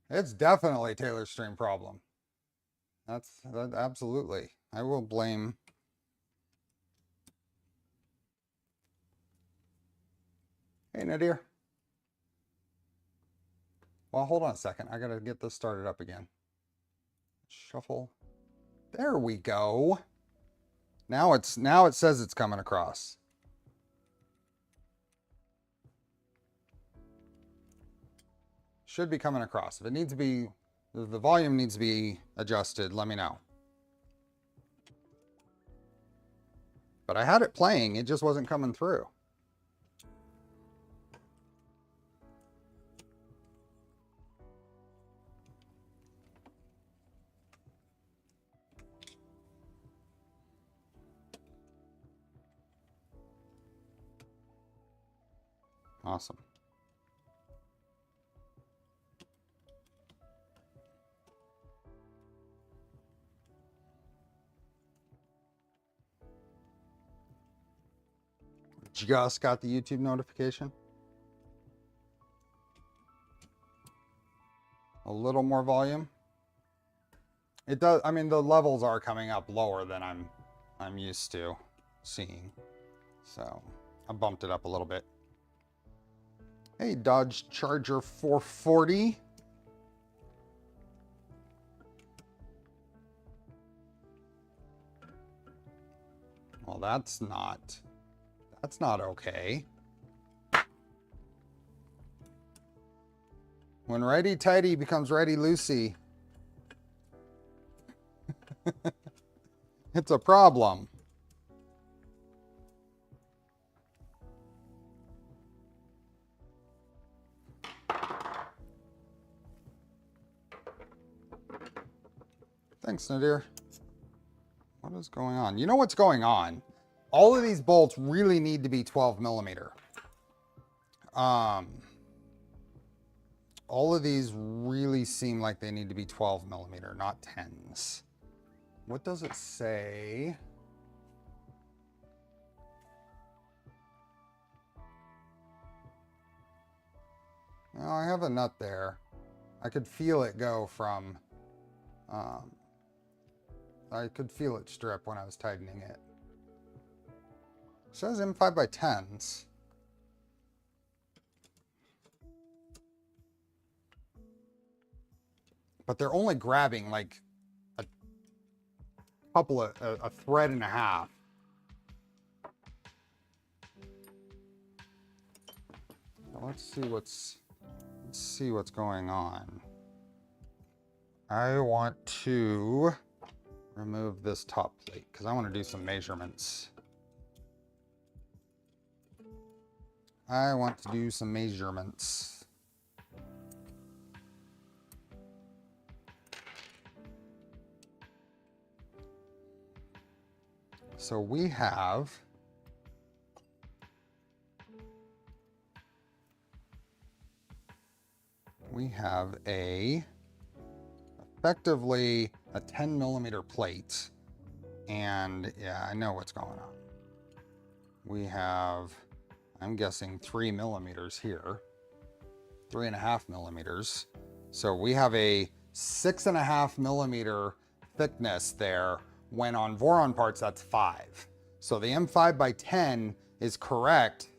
It's definitely Taylor's stream problem. That absolutely. I will blame. Hey, Nadir. Well, hold on a second. I gotta get this started up again. Shuffle. There we go. Now it says it's coming across. Should be coming across. If it needs to be, if the volume needs to be adjusted, let me know. But I had it playing, it just wasn't coming through. Awesome. Just got the YouTube notification. A little more volume. It does, I mean, the levels are coming up lower than I'm used to seeing. So I bumped it up a little bit. Hey, Dodge Charger 440. Well, that's not okay. When righty tighty becomes righty loosey, it's a problem. Thanks, Nadir. What is going on? You know what's going on? All of these bolts really need to be 12 millimeter. All of these really seem like they need to be 12 millimeter, not 10s. What does it say? No, I have a nut there. I could feel it go from, I could feel it strip when I was tightening it. It says M5 by 10s. But they're only grabbing like a couple of, a thread and a half. Now let's see what's going on. I want to remove this top plate because I want to do some measurements. I want to do some measurements. So we have effectively a 10 millimeter plate, and yeah, I know what's going on. We have, I'm guessing 3 millimeters here, 3.5 millimeters. So we have a 6.5 millimeter thickness there, when on Voron parts that's 5. So the M5 by 10 is correct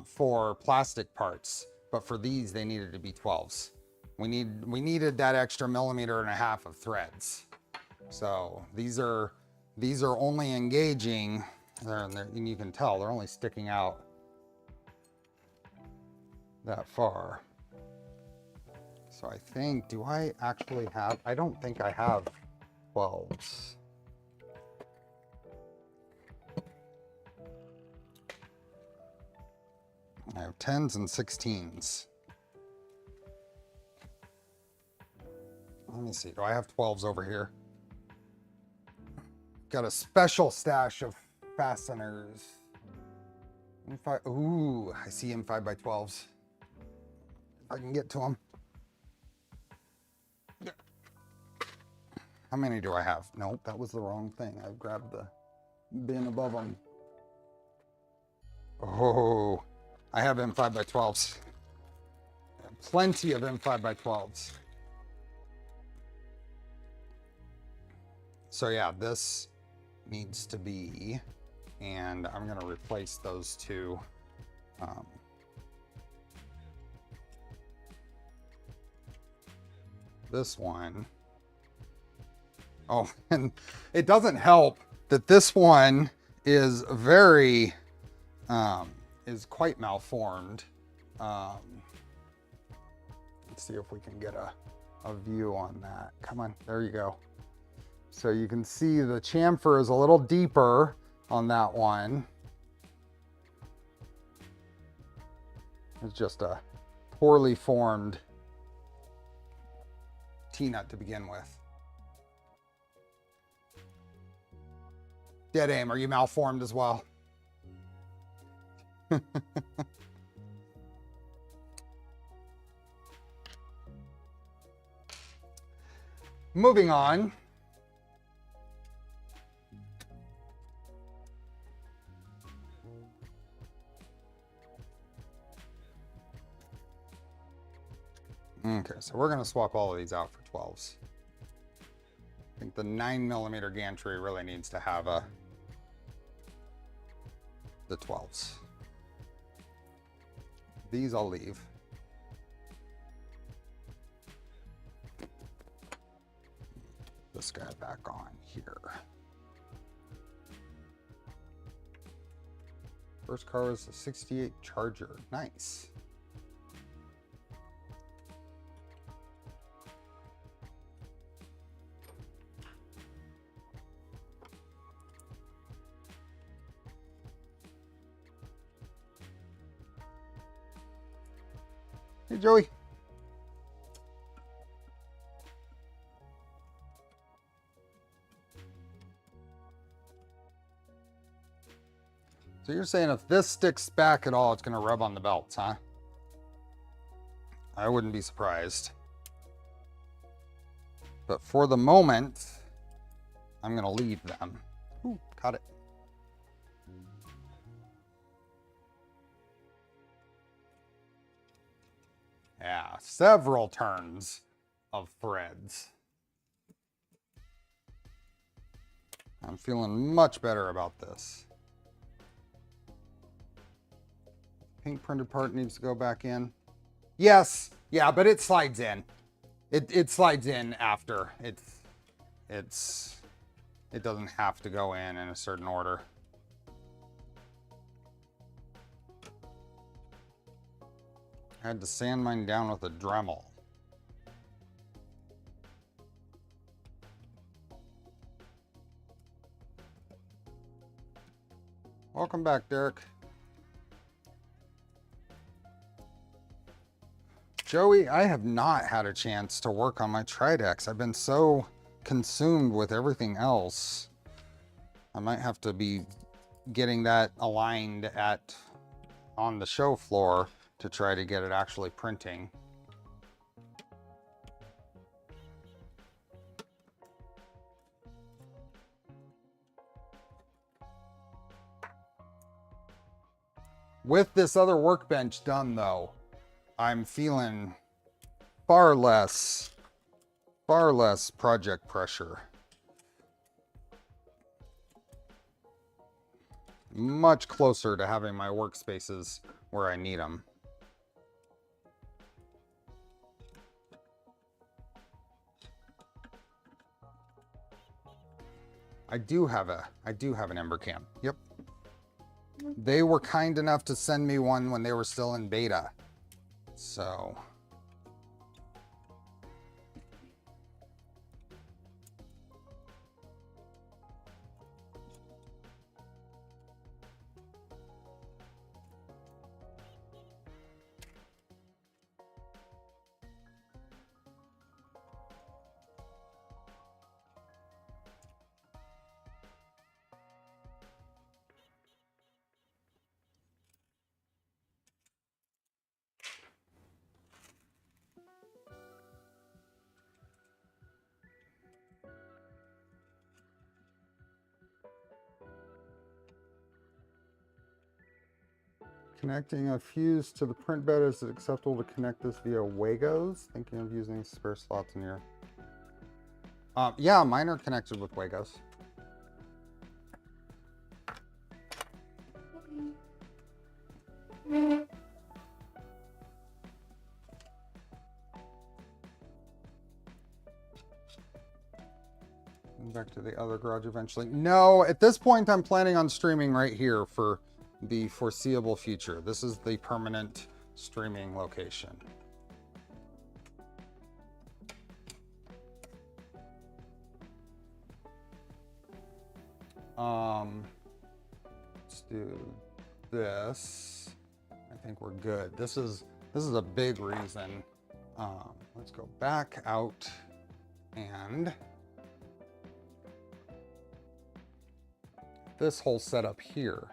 for plastic parts, but for these they needed to be 12s. We needed that extra 1.5 millimeters of threads. So these are these are only engaging, and you can tell they're only sticking out that far. So I think, do I actually have, I don't think I have 12s. I have 10s and 16s. Let me see, do I have 12s over here? Got a special stash of fasteners. M5, ooh, I see M5x12s. If I can get to them. How many do I have? Nope, that was the wrong thing. I grabbed the bin above them. Oh, I have M5x12s. Plenty of M5x12s. So yeah, this needs to be, and I'm gonna replace those two. This one. Oh, and it doesn't help that this one is very, is quite malformed. Let's see if we can get a view on that. Come on, there you go. So you can see the chamfer is a little deeper on that one. It's just a poorly formed T-nut to begin with. Dead aim, are you malformed as well? Moving on. Okay, so we're going to swap all of these out for 12s. I think the 9mm gantry really needs to have the 12s. These I'll leave. This guy back on here. First car is a 68 Charger. Nice. Hey, Joey. So you're saying if this sticks back at all, it's going to rub on the belts, huh? I wouldn't be surprised. But for the moment, I'm going to leave them. Ooh, caught it. Yeah, several turns of threads. I'm feeling much better about this. Pink printed part needs to go back in. Yes, yeah, but it slides in. It slides in after. It doesn't have to go in a certain order. I had to sand mine down with a Dremel. Welcome back, Derek. Joey, I have not had a chance to work on my Trident. I've been so consumed with everything else. I might have to be getting that aligned on the show floor to try to get it actually printing. With this other workbench done though, I'm feeling far less project pressure. Much closer to having my workspaces where I need them. I do have an Ember cam. Yep. They were kind enough to send me one when they were still in beta. So connecting a fuse to the print bed, is it acceptable to connect this via Wagos? Thinking of using spare slots in here. Yeah, mine are connected with Wagos. Back to the other garage eventually. No, at this point I'm planning on streaming right here for the foreseeable future. This is the permanent streaming location. Let's do this. I think we're good. This is a big reason. Let's go back out and this whole setup here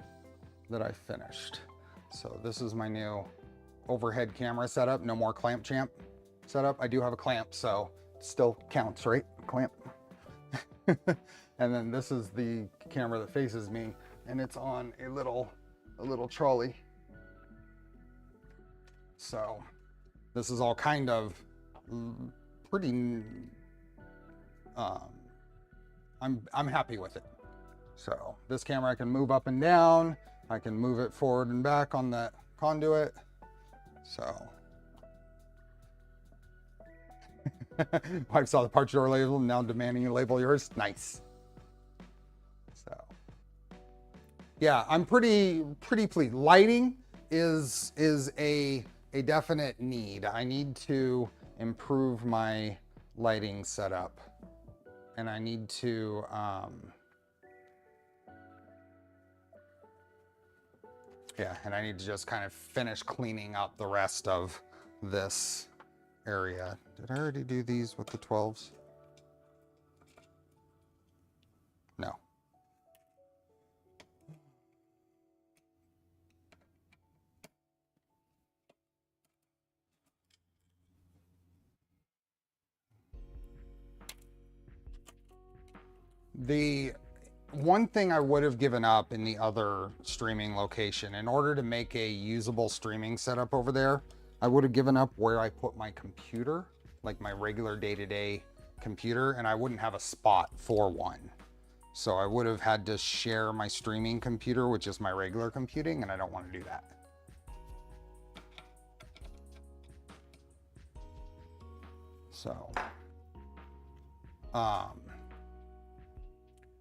that I finished. So this is my new overhead camera setup. No more clamp champ setup. I do have a clamp, so it still counts, right? Clamp. And then this is the camera that faces me, and it's on a little trolley. So this is all kind of pretty, I'm happy with it. So this camera I can move up and down. I can move it forward and back on that conduit. So wife saw the part door label, now demanding you label yours. Nice. So yeah, I'm pretty pleased. Lighting is a definite need. I need to improve my lighting setup, and I need to yeah, and I need to just kind of finish cleaning up the rest of this area. Did I already do these with the 12s? No. The one thing I would have given up in the other streaming location, in order to make a usable streaming setup over there, I would have given up where I put my computer, like my regular day-to-day computer, and I wouldn't have a spot for one. So I would have had to share my streaming computer, which is my regular computing, and I don't want to do that. So,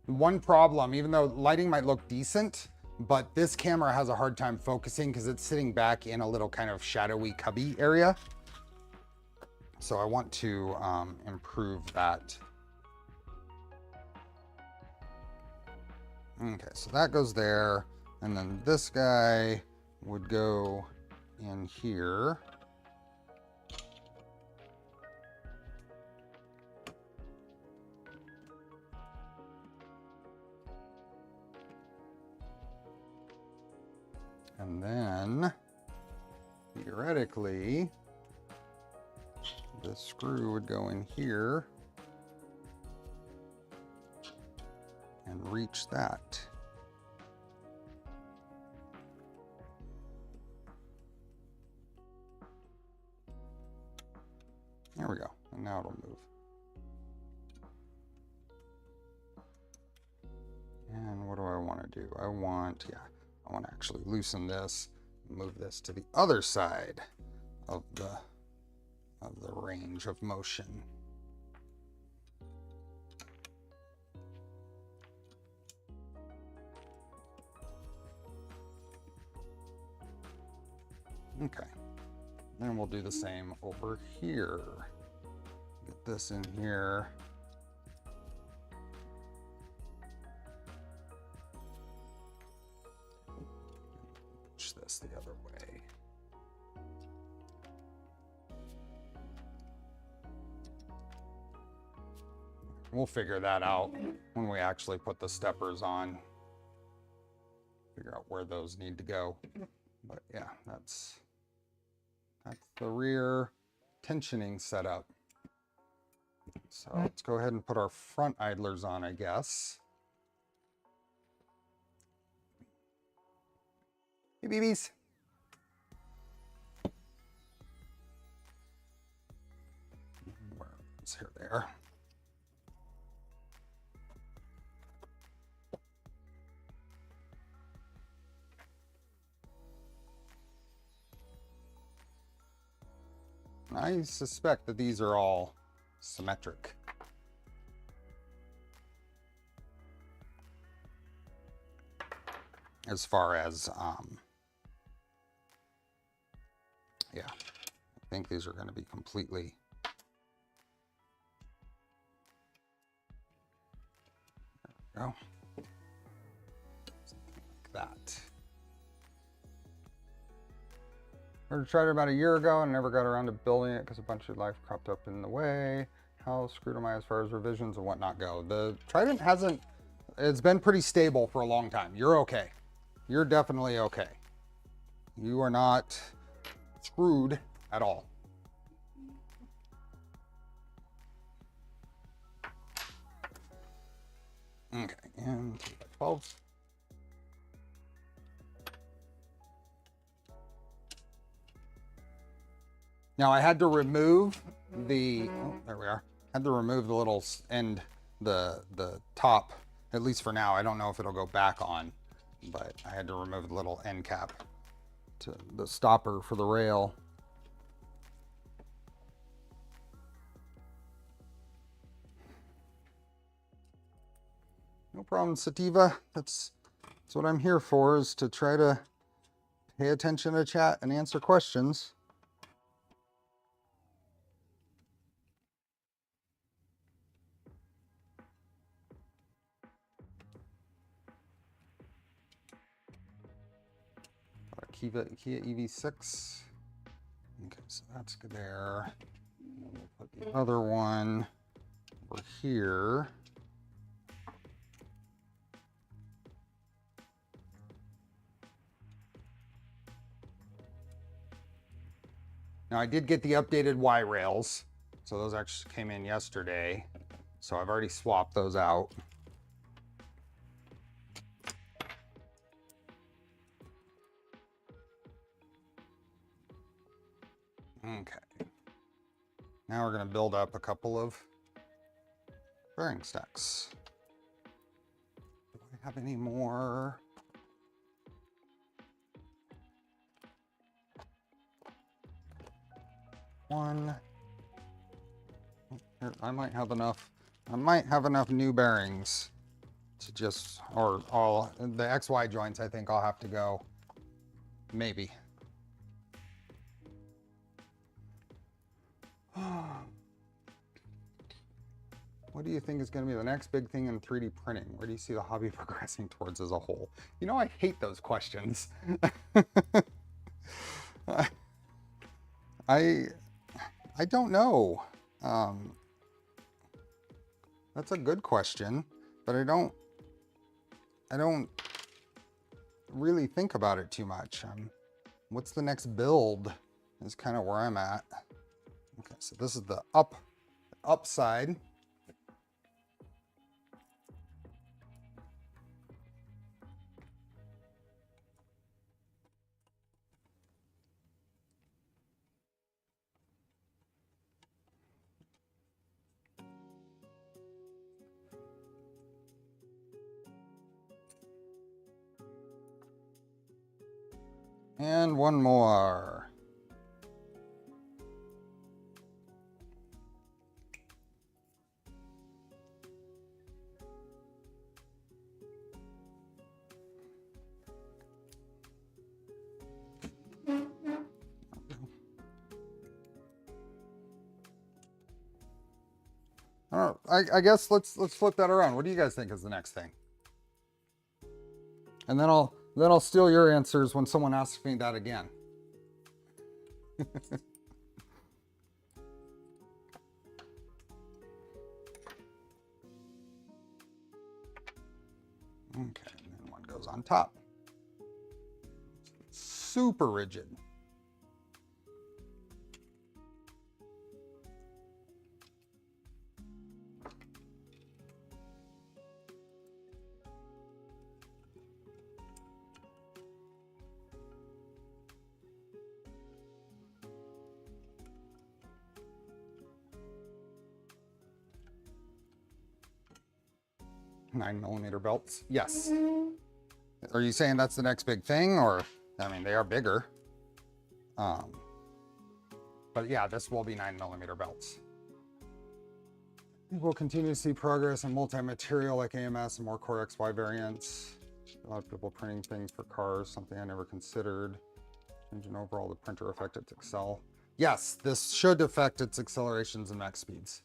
one problem, even though lighting might look decent, but this camera has a hard time focusing because it's sitting back in a little kind of shadowy cubby area. So I want to improve that. Okay, so that goes there. And then this guy would go in here. And then, theoretically, this screw would go in here and reach that. There we go. And now it'll move. And what do I want to do? I want to actually loosen this, move this to the other side of the range of motion. Okay. And we'll do the same over here. Get this in here. Push this the other way. We'll figure that out when we actually put the steppers on. Figure out where those need to go. But yeah, that's the rear tensioning setup. So let's go ahead and put our front idlers on, I guess. Hey, BBs. Where is here they are. I suspect that these are all symmetric. As far as, yeah, I think these are going to be completely. There we go. Something like that. I tried it about a year ago and never got around to building it because a bunch of life cropped up in the way. How screwed am I as far as revisions and whatnot go? The Trident hasn't, it's been pretty stable for a long time. You're okay. You're definitely okay. You are not screwed at all. Okay, and 12. Now I had to remove the, oh, there we are. Had to remove the little end, the top, at least for now. I don't know if it'll go back on, but I had to remove the little end cap to the stopper for the rail. No problem, Sativa. That's what I'm here for, is to try to pay attention to chat and answer questions. Kia EV6. Okay, so that's good there. And we'll put the other one over here. Now I did get the updated Y rails, so those actually came in yesterday. So I've already swapped those out. Okay. Now we're going to build up a couple of bearing stacks. Do I have any more? One. Here, I might have enough. I might have enough new bearings to just, or all the XY joints. I think I'll have to go. Maybe. What do you think is going to be the next big thing in 3D printing? Where do you see the hobby progressing towards as a whole? You know, I hate those questions. I don't know. That's a good question, but I don't really think about it too much. What's the next build is kind of where I'm at. Okay, so this is the upside. And one more. I guess let's flip that around. What do you guys think is the next thing? And then I'll steal your answers when someone asks me that again. Okay, and then one goes on top. Super rigid. Nine millimeter belts. Yes. Are you saying that's the next big thing, or I mean they are bigger. But yeah, this will be 9 millimeter belts. We'll continue to see progress in multi-material like AMS and more Core XY variants. A lot of people printing things for cars, something I never considered. Changing overall the printer affect its accel. Yes, this should affect its accelerations and max speeds.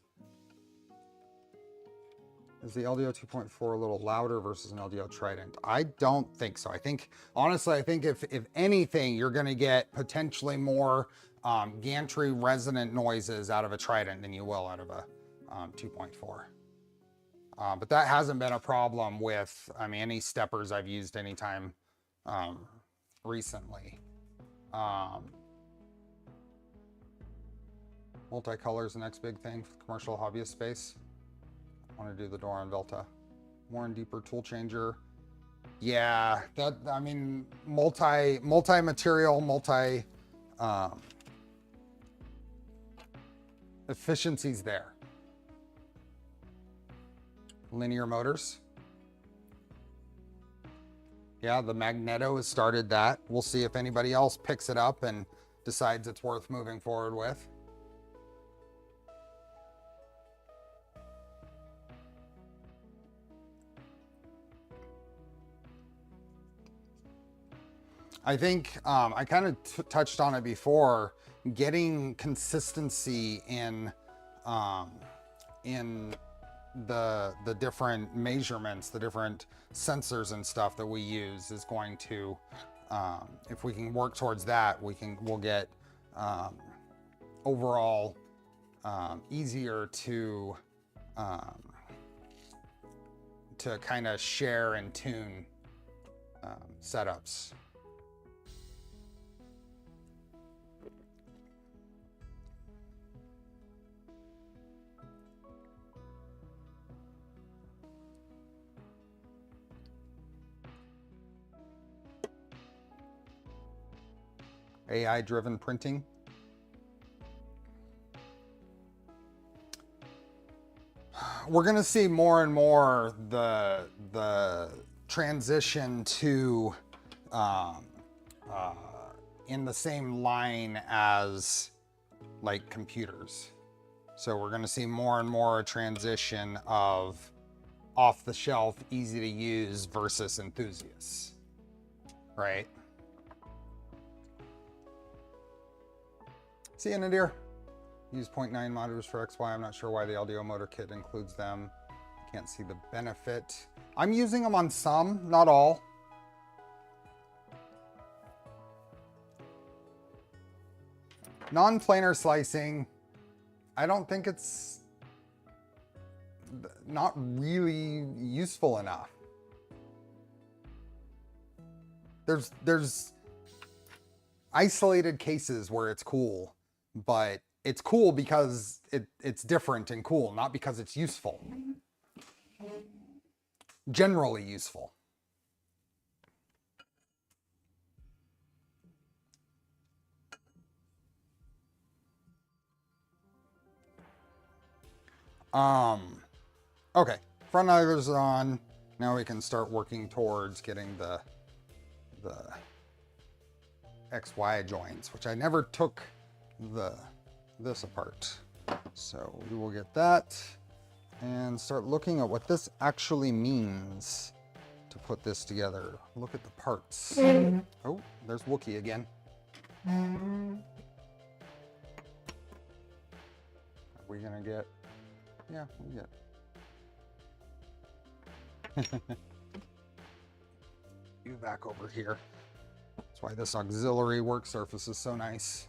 Is the LDO 2.4 a little louder versus an LDO Trident? I don't think so. I think, honestly, I think if anything, you're going to get potentially more gantry resonant noises out of a Trident than you will out of a 2.4. But that hasn't been a problem with, I mean, any steppers I've used anytime recently. Multicolor is the next big thing for commercial hobbyist space. Want to do the door on Velta. More and deeper tool changer. Yeah, that, I mean, multi-material, efficiencies there. Linear motors. Yeah, the Magneto has started that. We'll see if anybody else picks it up and decides it's worth moving forward with. I think I kind of touched on it before, getting consistency in the different measurements, the different sensors and stuff that we use is going to, if we can work towards that, we'll get overall easier to kind of share and tune setups. AI-driven printing. We're going to see more and more the transition to in the same line as like computers. So we're going to see more and more a transition of off-the-shelf, easy to use versus enthusiasts, right? See you, Nadir. Use 0.9 motors for XY. I'm not sure why the LDO motor kit includes them. Can't see the benefit. I'm using them on some, not all. Non-planar slicing, I don't think it's not really useful enough. There's isolated cases where it's cool, but it's cool because it's different and cool, not because it's useful. Generally useful. Okay, front idlers on. Now we can start working towards getting the XY joints, which I never took this apart. So we will get that and start looking at what this actually means to put this together. Look at the parts. Oh, there's Wookiee again. Are we gonna get, yeah, we get You back over here. That's why this auxiliary work surface is so nice.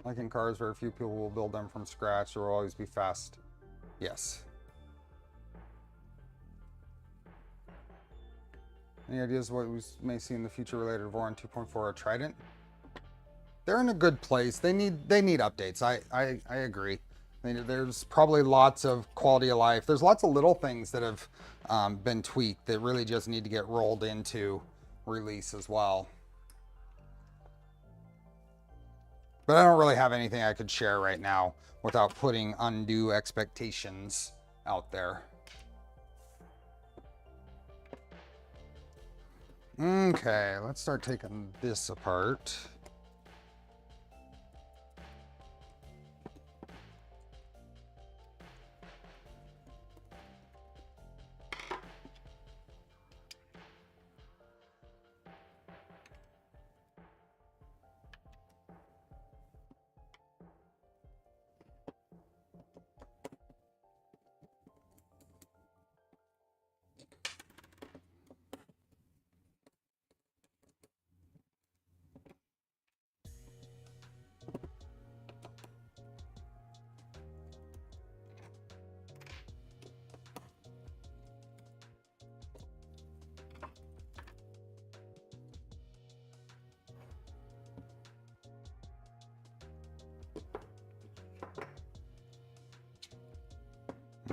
Like in cars, very few people will build them from scratch. There will always be fast. Yes. Any ideas what we may see in the future related to Voron 2.4 or Trident? They're in a good place. They need updates. I agree. There's probably lots of quality of life. There's lots of little things that have been tweaked that really just need to get rolled into release as well. But I don't really have anything I could share right now without putting undue expectations out there. Okay, let's start taking this apart.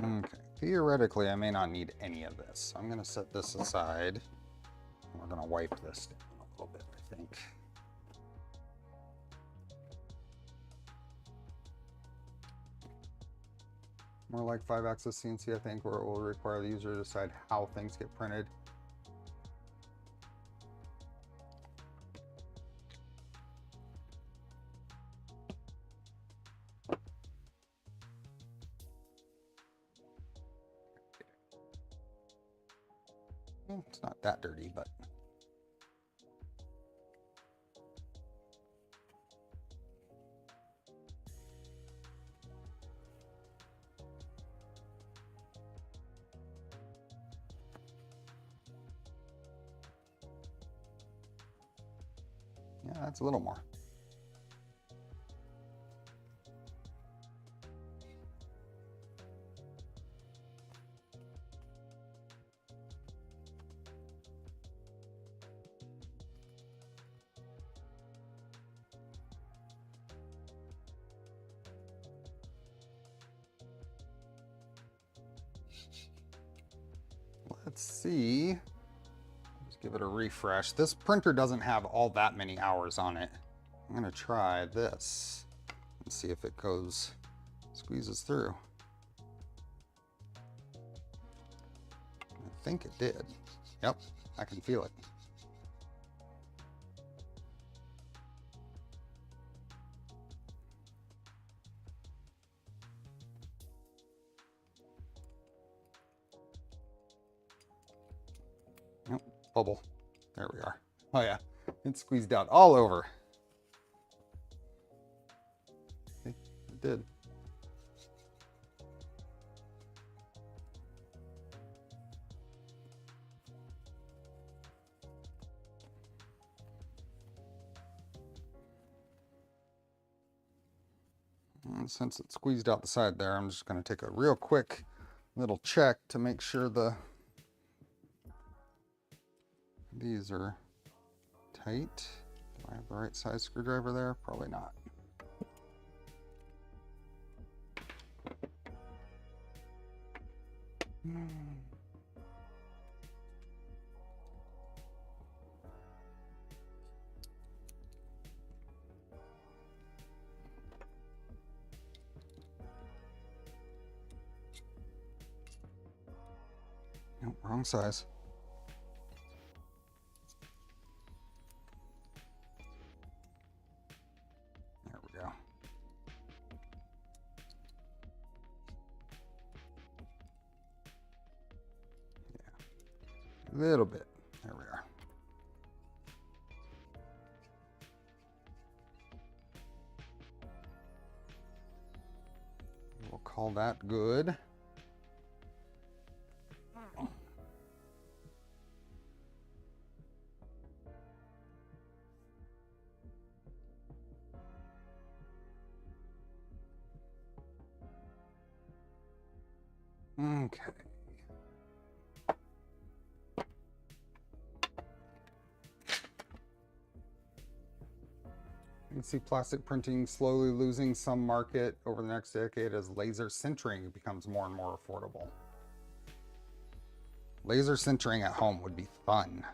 Okay, theoretically, I may not need any of this. I'm going to set this aside. We're going to wipe this down a little bit, I think. More like 5-axis CNC, I think, where it will require the user to decide how things get printed. It's not that dirty, but yeah, that's a little more. Let's see. Let's give it a refresh. This printer doesn't have all that many hours on it. I'm going to try this and see if it squeezes through. I think it did. Yep, I can feel it. Oh, bubble. There we are. Oh yeah, it squeezed out all over. Okay, it did. And since it squeezed out the side there, I'm just going to take a real quick little check to make sure these are tight. Do I have the right size screwdriver there? Probably not. Nope, wrong size. There we go. Yeah, a little bit. There we are. We'll call that good. Okay. You can see plastic printing slowly losing some market over the next decade as laser sintering becomes more and more affordable. Laser sintering at home would be fun.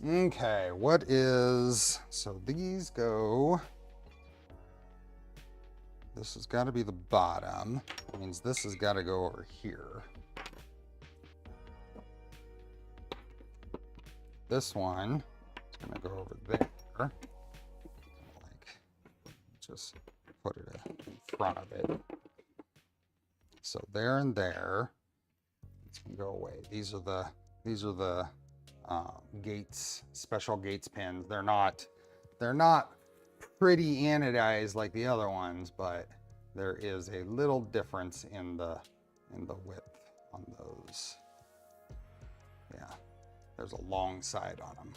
Okay, what is, so these go, this has got to be the bottom. That means this has got to go over here. This one is going to go over there. Like, just put it in front of it. So there and there, it's going to go away. These are the gates, special gates pins. They're not pretty anodized like the other ones, but there is a little difference in the width on those. Yeah, there's a long side on them.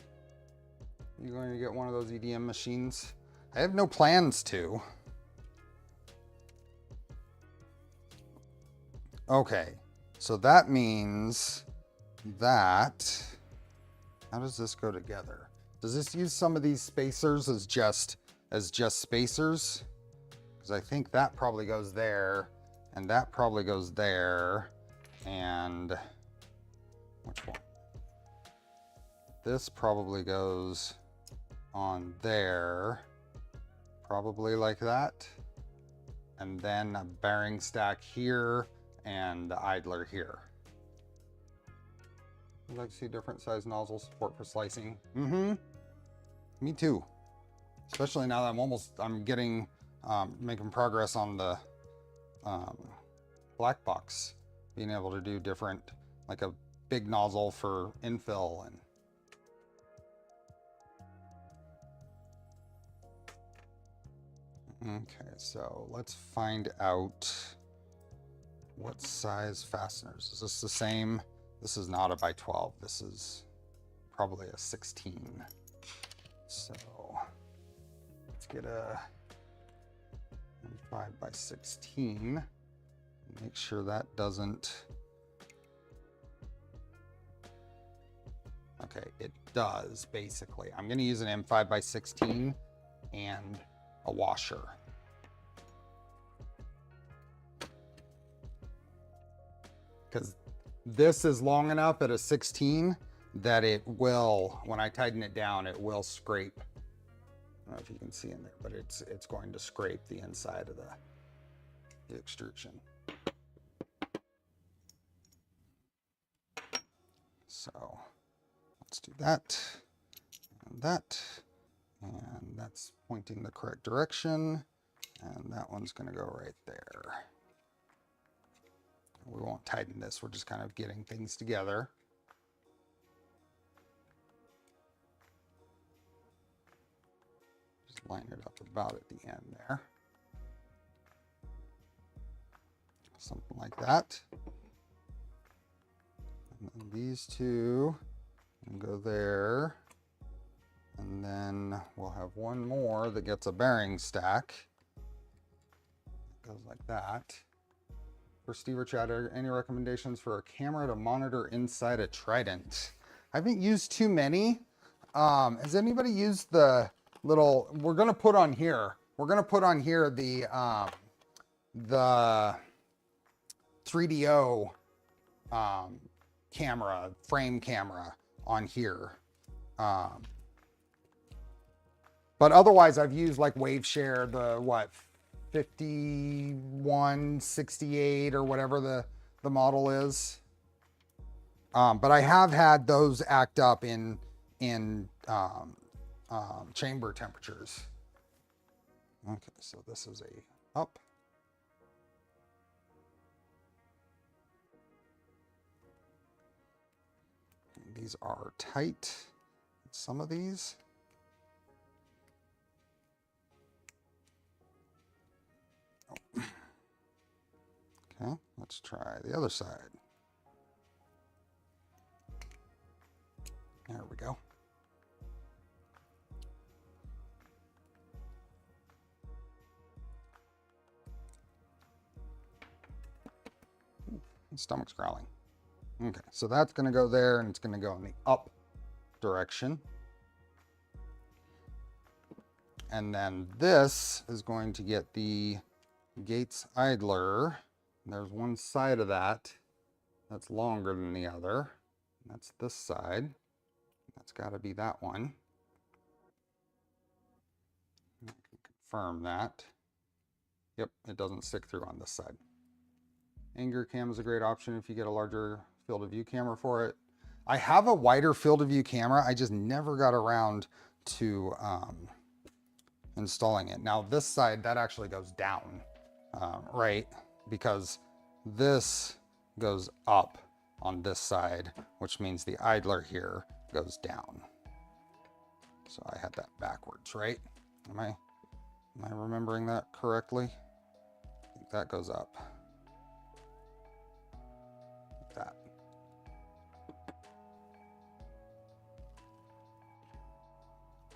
You going to get one of those EDM machines? I have no plans to. Okay, so that means that, how does this go together? Does this use some of these spacers as just spacers? Because I think that probably goes there, and that probably goes there, and which one? This probably goes on there, probably like that, and then a bearing stack here and the idler here. I'd like to see different size nozzle support for slicing. Me too. Especially now that I'm getting, making progress on the black box, being able to do different, like a big nozzle for infill and. Okay, so let's find out what size fasteners. Is this the same? This is not a by 12. This is probably a 16. So let's get a 5 by 16. Make sure that doesn't. Okay, it does basically. I'm going to use an M5 by 16 and a washer. Because this is long enough at a 16 that it will, when I tighten it down, it will scrape. I don't know if you can see in there, but it's going to scrape the inside of the extrusion. So let's do that and that. And that's pointing the correct direction. And that one's going to go right there. We won't tighten this. We're just kind of getting things together. Just line it up about at the end there. Something like that. And then these two can go there. And then we'll have one more that gets a bearing stack. It goes like that. For Steve or Chad, any recommendations for a camera to monitor inside a Trident? I haven't used too many. Has anybody used the little, we're gonna put on here the 3DO camera, frame camera on here. But otherwise, I've used like WaveShare, the what, 5168 or whatever the model is. But I have had those act up in chamber temperatures. Okay, so this is a up. And these are tight, some of these. Okay, let's try the other side. There we go. Stomach's growling. Okay, so that's going to go there, and it's going to go in the up direction. And then this is going to get the Gates idler. There's one side of that that's longer than the other. That's this side. That's got to be that one. I can confirm that. Yep, it doesn't stick through on this side. Anger cam is a great option if you get a larger field of view camera for it. I have a wider field of view camera. I just never got around to installing it. Now this side, that actually goes down, right? Because this goes up on this side, which means the idler here goes down. So I had that backwards, right? Am I remembering that correctly? I think that goes up. Like that.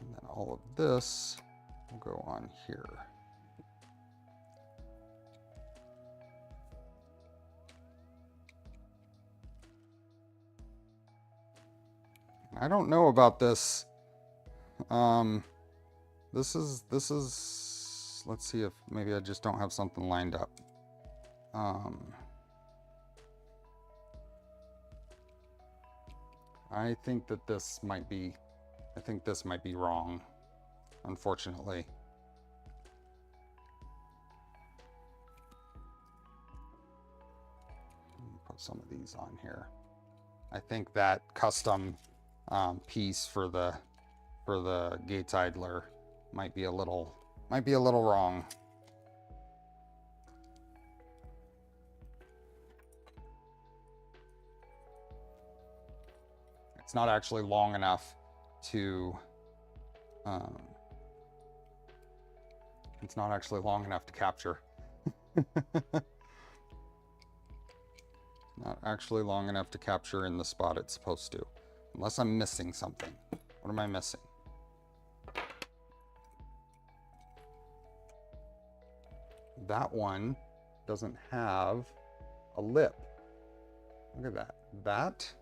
And then all of this will go on here. I don't know about this. This is, let's see if maybe I just don't have something lined up. I think that this might be, wrong, unfortunately. Let me put some of these on here. I think that custom piece for the Gates idler might be a little wrong. It's not actually long enough to capture. Not actually long enough to capture in the spot it's supposed to. Unless I'm missing something. What am I missing? That one doesn't have a lip. Look at that. That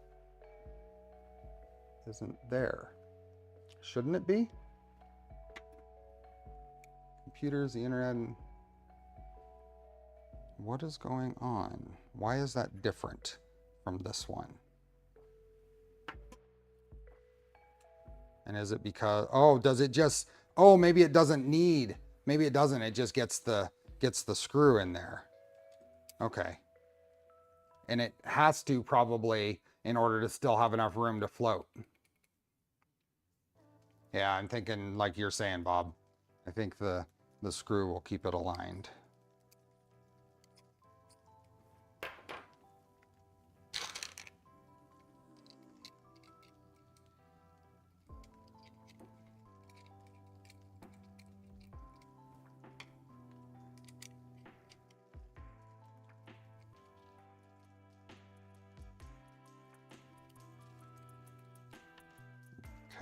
isn't there. Shouldn't it be? Computers, the internet. What is going on? Why is that different from this one? And is it because, oh, does it just, oh, maybe it doesn't need, maybe it doesn't, it just gets the screw in there. Okay. And it has to probably in order to still have enough room to float. Yeah, I'm thinking like you're saying, Bob. I think the screw will keep it aligned.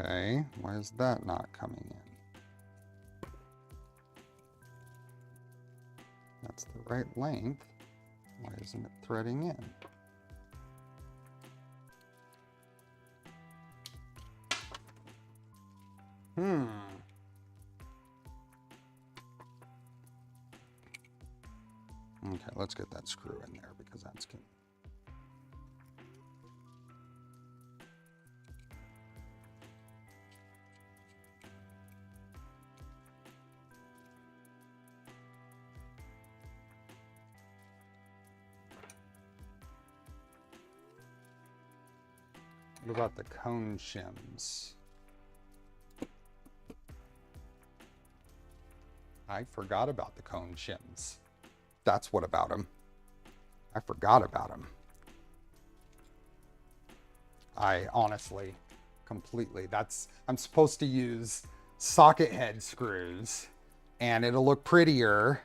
Okay, why is that not coming in? That's the right length. Why isn't it threading in? Okay, let's get that screw in there because that's good. What about the cone shims? I forgot about the cone shims. That's what about them. I forgot about them. I honestly, completely, I'm supposed to use socket head screws and it'll look prettier.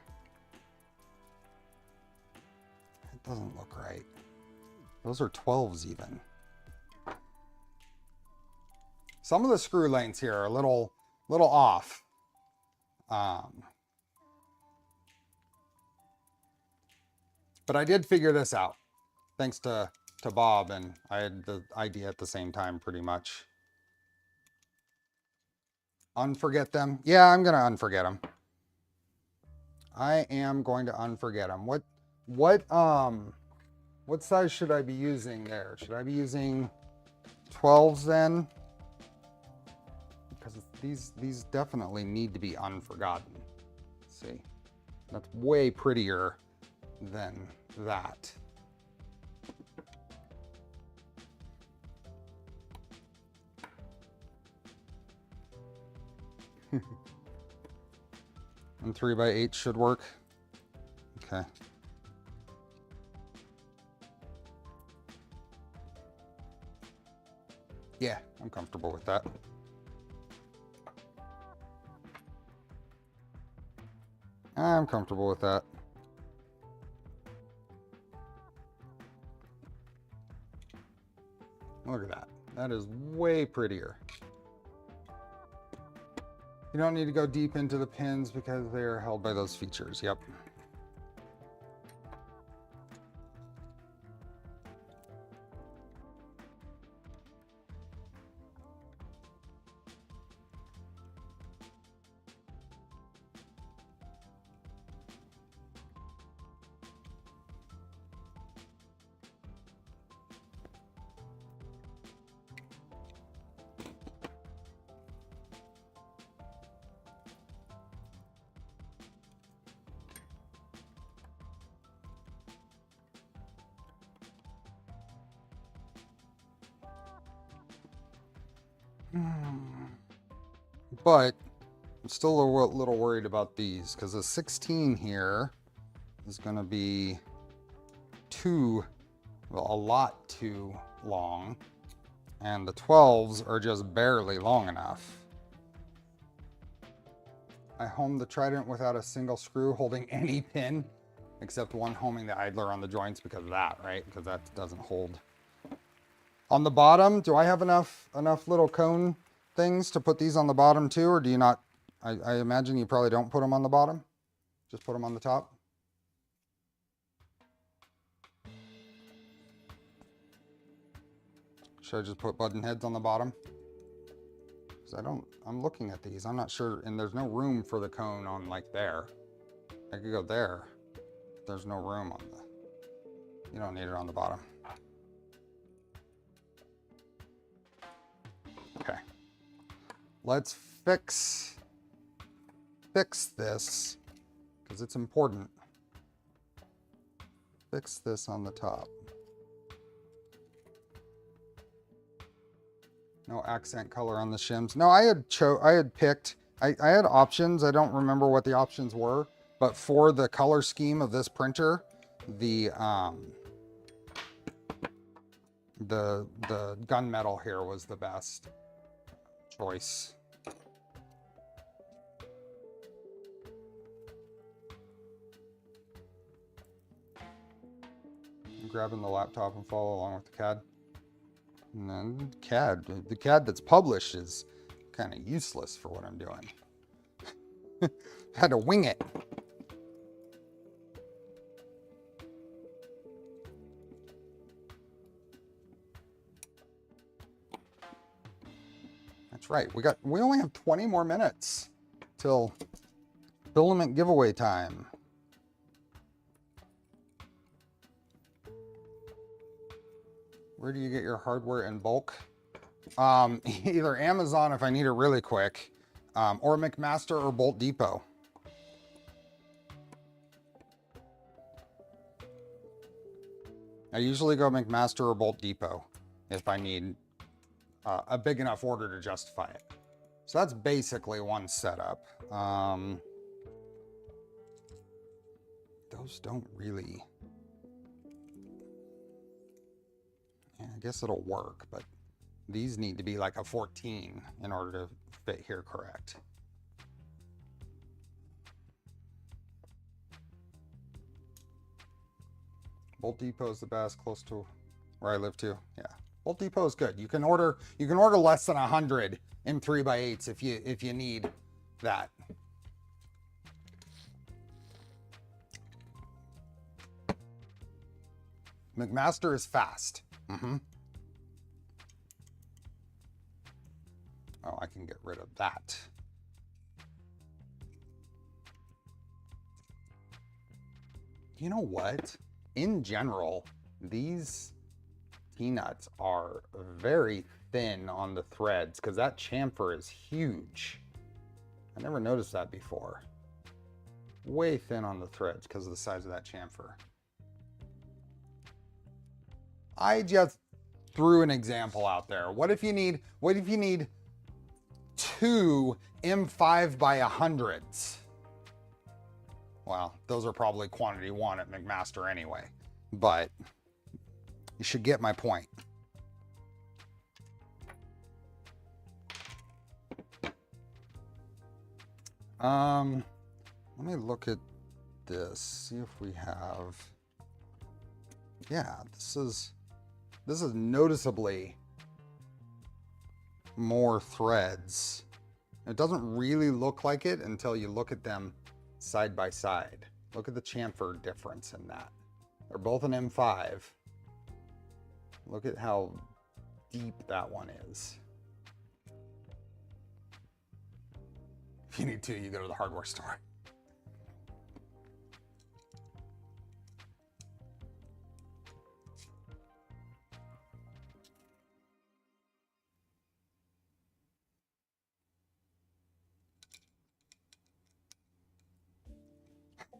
It doesn't look right. Those are 12s even. Some of the screw lengths here are a little off. But I did figure this out. thanks to Bob, and I had the idea at the same time pretty much. Unforget them? Yeah, I'm gonna unforget them. I am going to unforget them. What size should I be using there? Should I be using 12s then? Because these definitely need to be unforgotten. Let's see, that's way prettier than that. And 3x8 should work. Okay. Yeah, I'm comfortable with that. I'm comfortable with that. Look at that. That is way prettier. You don't need to go deep into the pins because they are held by those features. Yep. But I'm still a little worried about these because the 16 here is going to be a lot too long, and the 12s are just barely long enough. I homed the Trident without a single screw holding any pin except one homing the idler on the joints because of that, right? Because that doesn't hold. On the bottom, do I have enough little cone things to put these on the bottom too, or do you not? I imagine you probably don't put them on the bottom. Just put them on the top. Should I just put button heads on the bottom? Because I'm looking at these. I'm not sure, and there's no room for the cone on like there. I could go there. There's no room on the, you don't need it on the bottom. Okay. Let's fix this because it's important. Fix this on the top. No accent color on the shims. No, I had picked, I had options. I don't remember what the options were, but for the color scheme of this printer, the gunmetal here was the best choice. I'm grabbing the laptop and follow along with the CAD. And then the CAD that's published is kind of useless for what I'm doing. Had to wing it. That's right. We only have 20 more minutes till filament giveaway time. Where do you get your hardware in bulk? Either Amazon if I need it really quick, or McMaster or Bolt Depot. I usually go McMaster or Bolt Depot if I need a big enough order to justify it. So that's basically one setup. Those don't really... Yeah, I guess it'll work, but these need to be like a 14 in order to fit here correct. Bolt Depot is the best, close to where I live too. Yeah, Bolt Depot is good. You can order less than 100 in 3x8s if you need that. McMaster is fast. Oh, I can get rid of that. You know what? In general, these T-nuts are very thin on the threads because that chamfer is huge. I never noticed that before. Way thin on the threads because of the size of that chamfer. I just threw an example out there. What if you need two M5 by 100s? Well, those are probably quantity 1 at McMaster anyway, but you should get my point. Let me look at this, see if we have, yeah, this is noticeably more threads. It doesn't really look like it until you look at them side by side. Look at the chamfer difference in that. They're both an M5. Look at how deep that one is. If you need to, you go to the hardware store.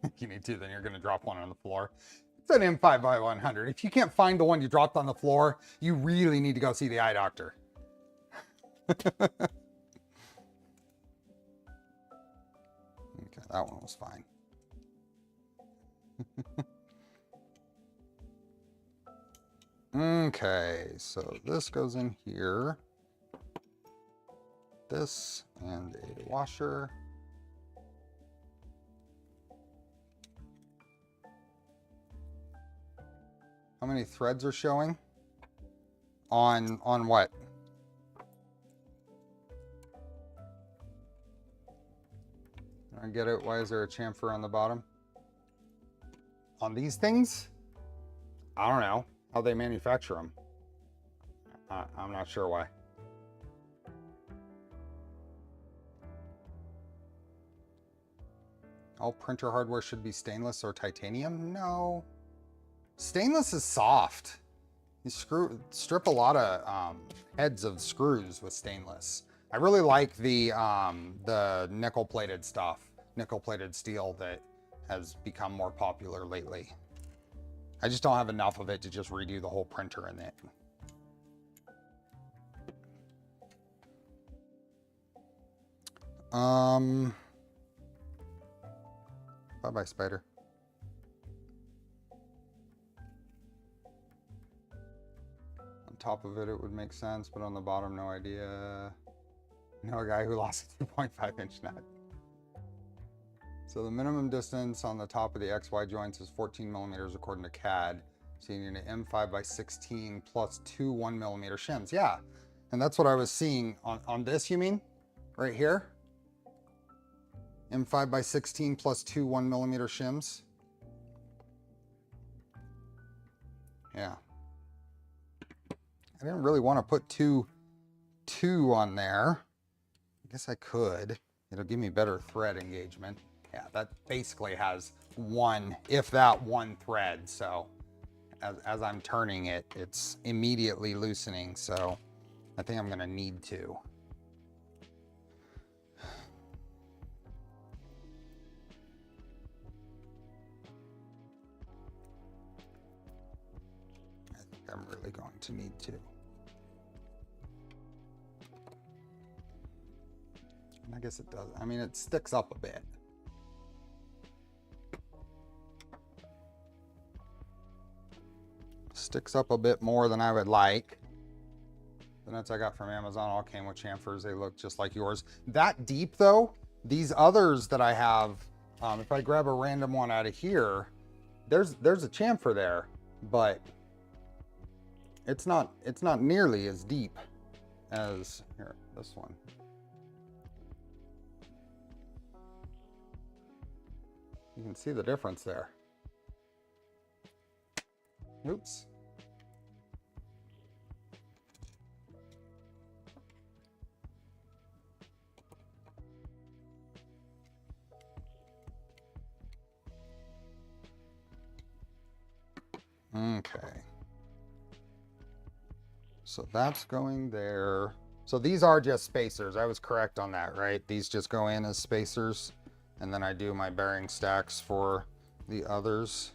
If you need to, then you're going to drop one on the floor. It's an M5 by 100. If you can't find the one you dropped on the floor, you really need to go see the eye doctor. Okay, that one was fine. Okay, so this goes in here. This and a washer. How many threads are showing? On what? I don't get it. Why is there a chamfer on the bottom? On these things? I don't know how they manufacture them. I'm not sure why. All printer hardware should be stainless or titanium? No. Stainless is soft. You strip a lot of heads of screws with stainless. I really like the nickel-plated stuff, nickel-plated steel that has become more popular lately. I just don't have enough of it to just redo the whole printer in it. Bye-bye, spider. On top of it, it would make sense, but on the bottom, no idea. No guy who lost a 2.5-inch nut. So the minimum distance on the top of the XY joints is 14 millimeters according to CAD. So you need an M5 by 16 plus two 1 millimeter shims. Yeah, and that's what I was seeing on this, you mean? Right here? M5 by 16 plus two 1 millimeter shims. Yeah. I didn't really want to put two on there. I guess I could. It'll give me better thread engagement. Yeah, that basically has one, if that one thread. So as I'm turning it, it's immediately loosening. So I think I'm gonna need to. I think I'm really going to need to. And I guess it does. I mean, it sticks up a bit. Sticks up a bit more than I would like. The nuts I got from Amazon all came with chamfers. They look just like yours. That deep though, these others that I have, if I grab a random one out of here, there's a chamfer there, but it's not nearly as deep as here, this one. You can see the difference there. Oops. Okay. So that's going there. So these are just spacers. I was correct on that, right? These just go in as spacers. And then I do my bearing stacks for the others.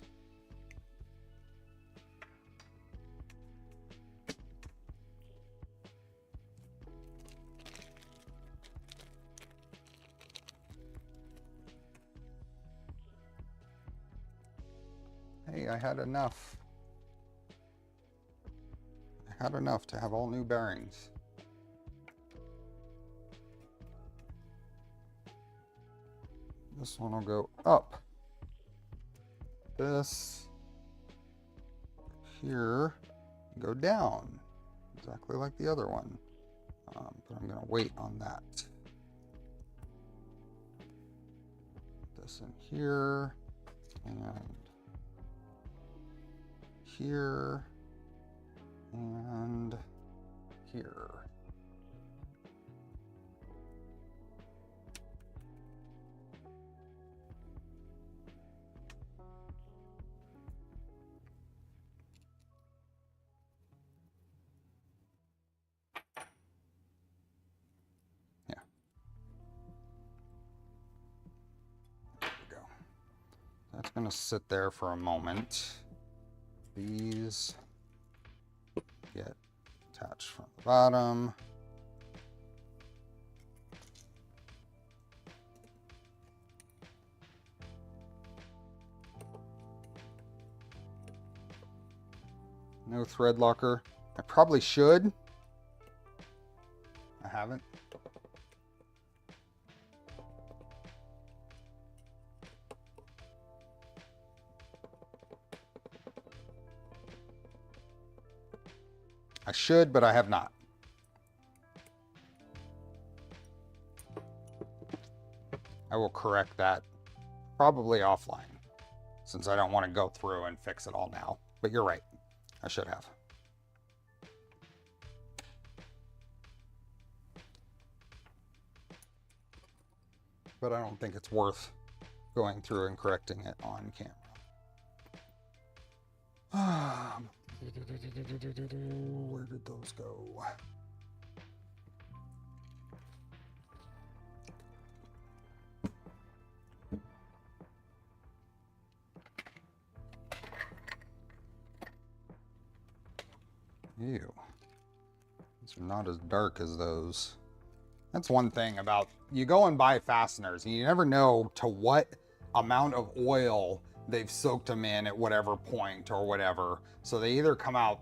Hey, I had enough. I had enough to have all new bearings. This one will go up. This here go down, exactly like the other one. But I'm going to wait on that. This in here and here and here. Yeah. There we go. That's going to sit there for a moment. These get attached from the bottom. No thread locker. I probably should. I haven't. I should, but I have not. I will correct that probably offline, since I don't want to go through and fix it all now. But you're right, I should have. But I don't think it's worth going through and correcting it on camera. Where did those go? Ew. These are not as dark as those. That's one thing about, you go and buy fasteners and you never know to what amount of oil they've soaked them in at whatever point or whatever. So they either come out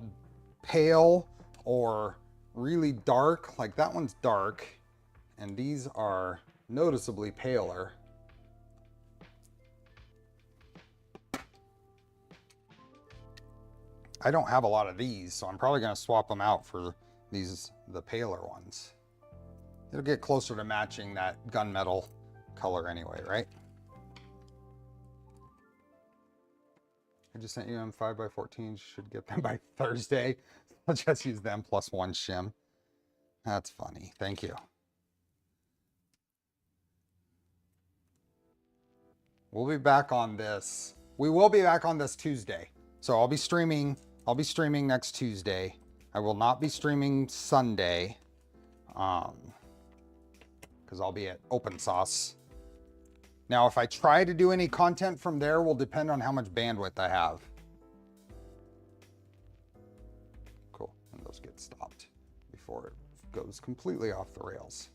pale or really dark, like that one's dark, and these are noticeably paler. I don't have a lot of these, so I'm probably going to swap them out for these, the paler ones. It'll get closer to matching that gunmetal color anyway, right? I just sent you them 5x14. Should get them by Thursday. I'll just use them plus one shim. That's funny. Thank you. We'll be back on this. We will be back on this Tuesday. So I'll be streaming next Tuesday. I will not be streaming Sunday. Because I'll be at Open Sauce. Now, if I try to do any content from there, will depend on how much bandwidth I have. Cool, and those get stopped before it goes completely off the rails.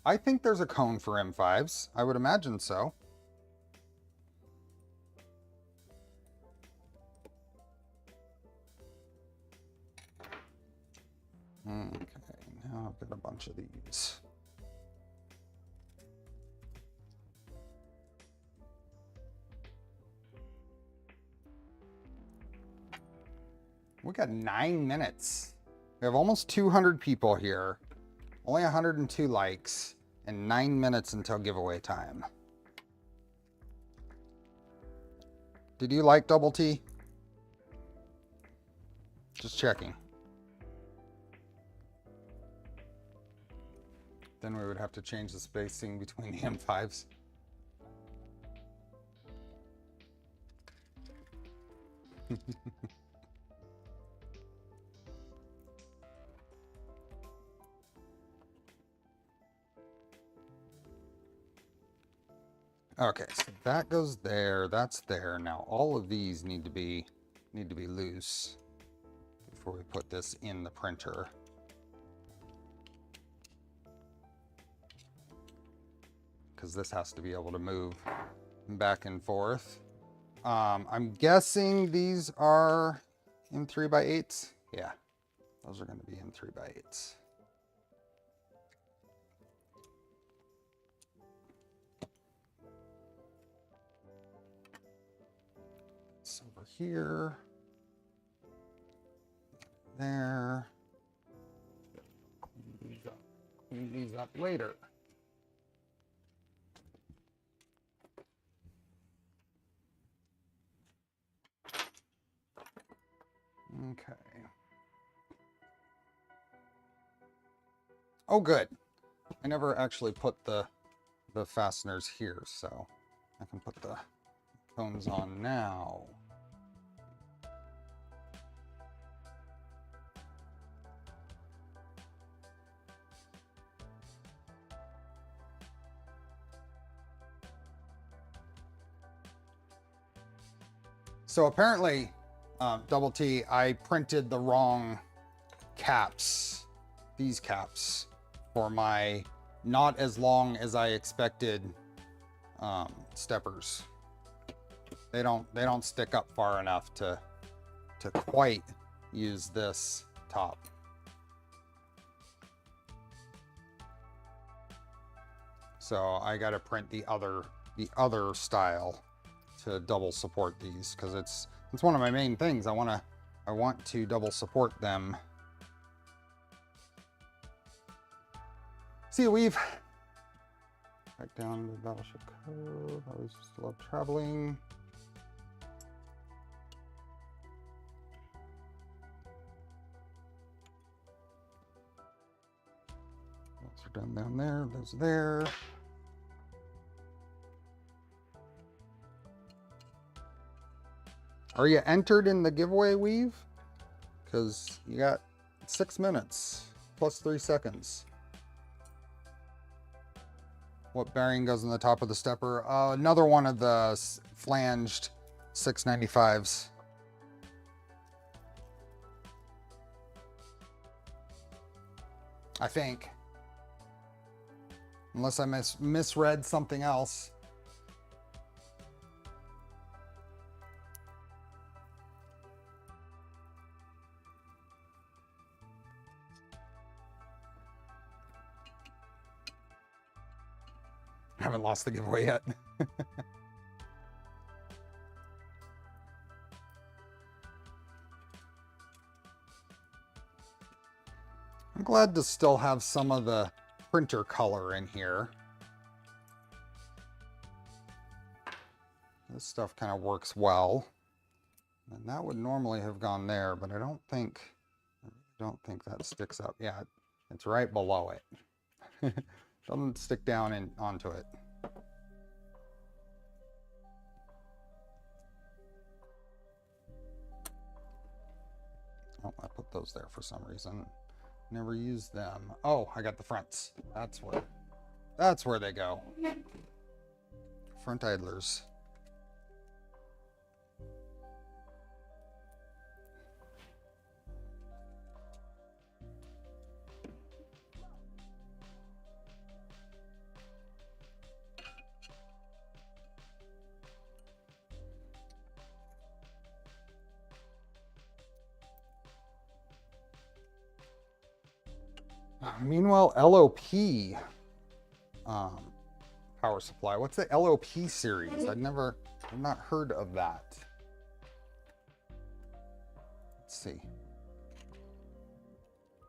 I think there's a cone for M5s. I would imagine so. Okay, now I've got a bunch of these. We got 9 minutes. We have almost 200 people here. Only 102 likes and 9 minutes until giveaway time. Did you like Double T? Just checking. Then we would have to change the spacing between the M5s. Okay, so that goes there, that's there. Now all of these need to be loose before we put this in the printer. Because this has to be able to move back and forth. I'm guessing these are in 3x8s. Yeah, those are going to be in 3x8s. It's over here, there. Clean these up later. Okay. Oh, good. I never actually put the fasteners here, so I can put the cones on now. So apparently, Double T, I printed the wrong caps, these caps, for my not as long as I expected steppers. They don't stick up far enough to quite use this top. So I got to print the other style to double support these, because it's one of my main things. I want to double support them. See, we've back down to Battleship Code. I always just love traveling. Those are done down there. Those there. Are you entered in the giveaway, Weave? Because you got 6 minutes plus 3 seconds. What bearing goes on the top of the stepper? Another one of the flanged 695s. I think. Unless I misread something else. I haven't lost the giveaway yet. I'm glad to still have some of the printer color in here. This stuff kind of works well. And that would normally have gone there, but I don't think that sticks up. Yeah, it's right below it. Doesn't stick down onto it. Oh, I put those there for some reason. Never used them. Oh, I got the fronts. That's where they go. Front idlers. Meanwhile, LOP power supply. What's the LOP series? I've not heard of that. Let's see.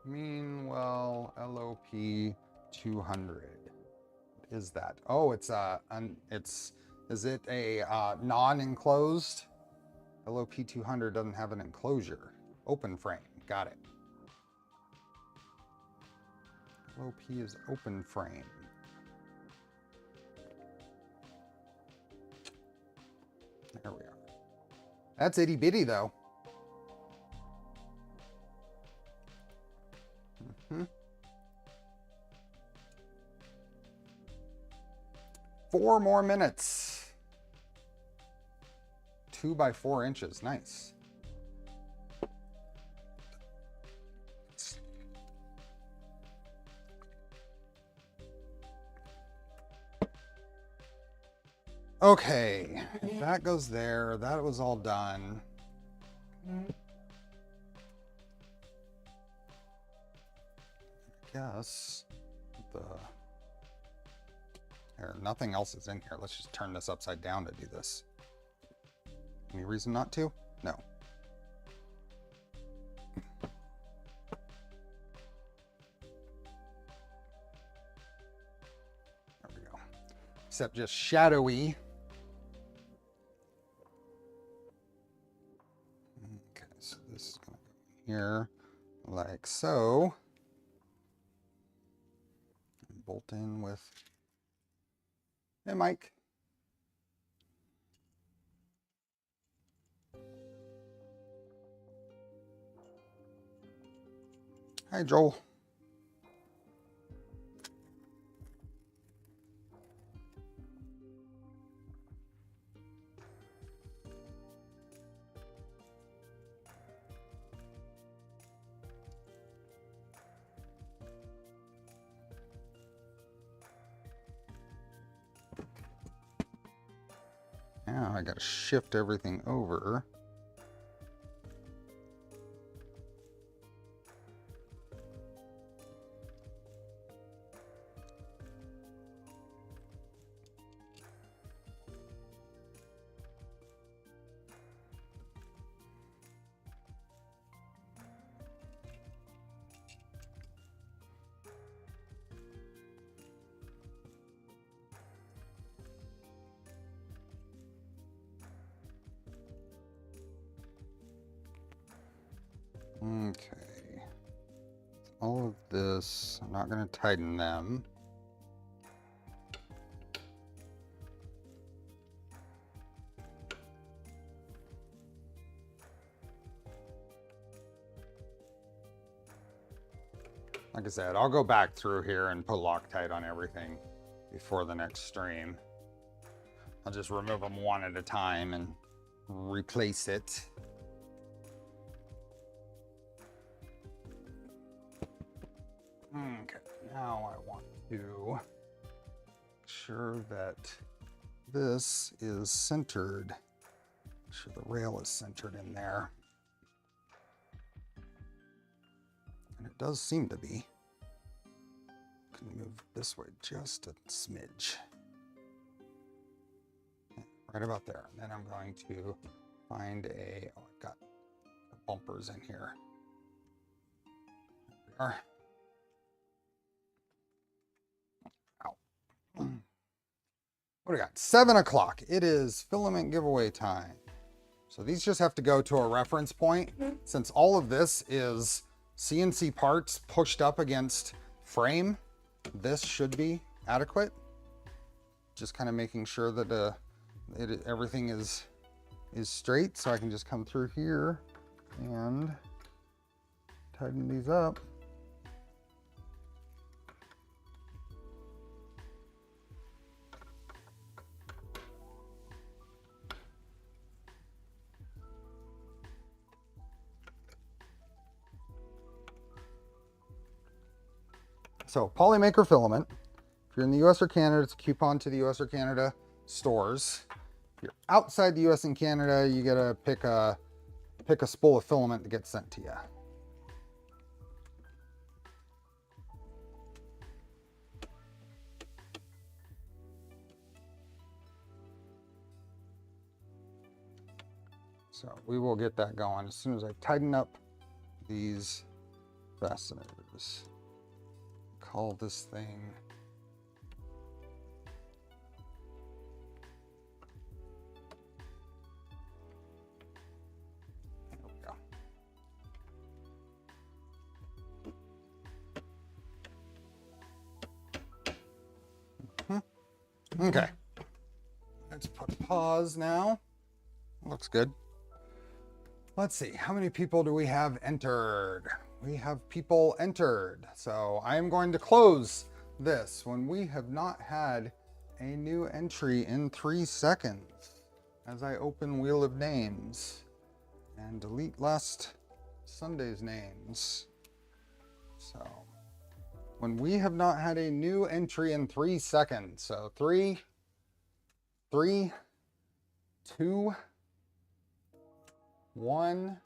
Meanwhile, LOP 200. What is that? Oh, it's is it a non-enclosed? LOP 200 doesn't have an enclosure. Open frame. Got it. LOP is open frame. There we are. That's itty bitty though. Mm-hmm. 4 more minutes. 2 by 4 inches. Nice. Okay, that goes there. That was all done. I guess nothing else is in here. Let's just turn this upside down to do this. Any reason not to? No. There we go. Except just shadowy. Okay, so this is going to go in here like so. And bolt in with, hey Mike. Hi, Joel. Now I got to shift everything over. Okay, all of this, I'm not going to tighten them. Like I said, I'll go back through here and put Loctite on everything before the next stream. I'll just remove them one at a time and replace it. Okay, now I want to make sure that this is centered. Make sure the rail is centered in there. And it does seem to be. Can move this way just a smidge. Right about there. And then I'm going to find a, oh, I've got the bumpers in here. There we are. What do we got? 7 o'clock. It is filament giveaway time. So these just have to go to a reference point. Since all of this is CNC parts pushed up against frame, this should be adequate. Just kind of making sure that everything is straight. So I can just come through here and tighten these up. So Polymaker filament, if you're in the US or Canada, it's a coupon to the US or Canada stores. If you're outside the US and Canada, you gotta pick a spool of filament that gets sent to you. So we will get that going as soon as I tighten up these fasteners. Call this thing. There we go. Okay. Let's put pause now. Looks good. Let's see, how many people do we have entered? We have people entered. So I am going to close this when we have not had a new entry in 3 seconds as I open Wheel of Names and delete last Sunday's names. So when we have not had a new entry in 3 seconds. So 3, 2, 1,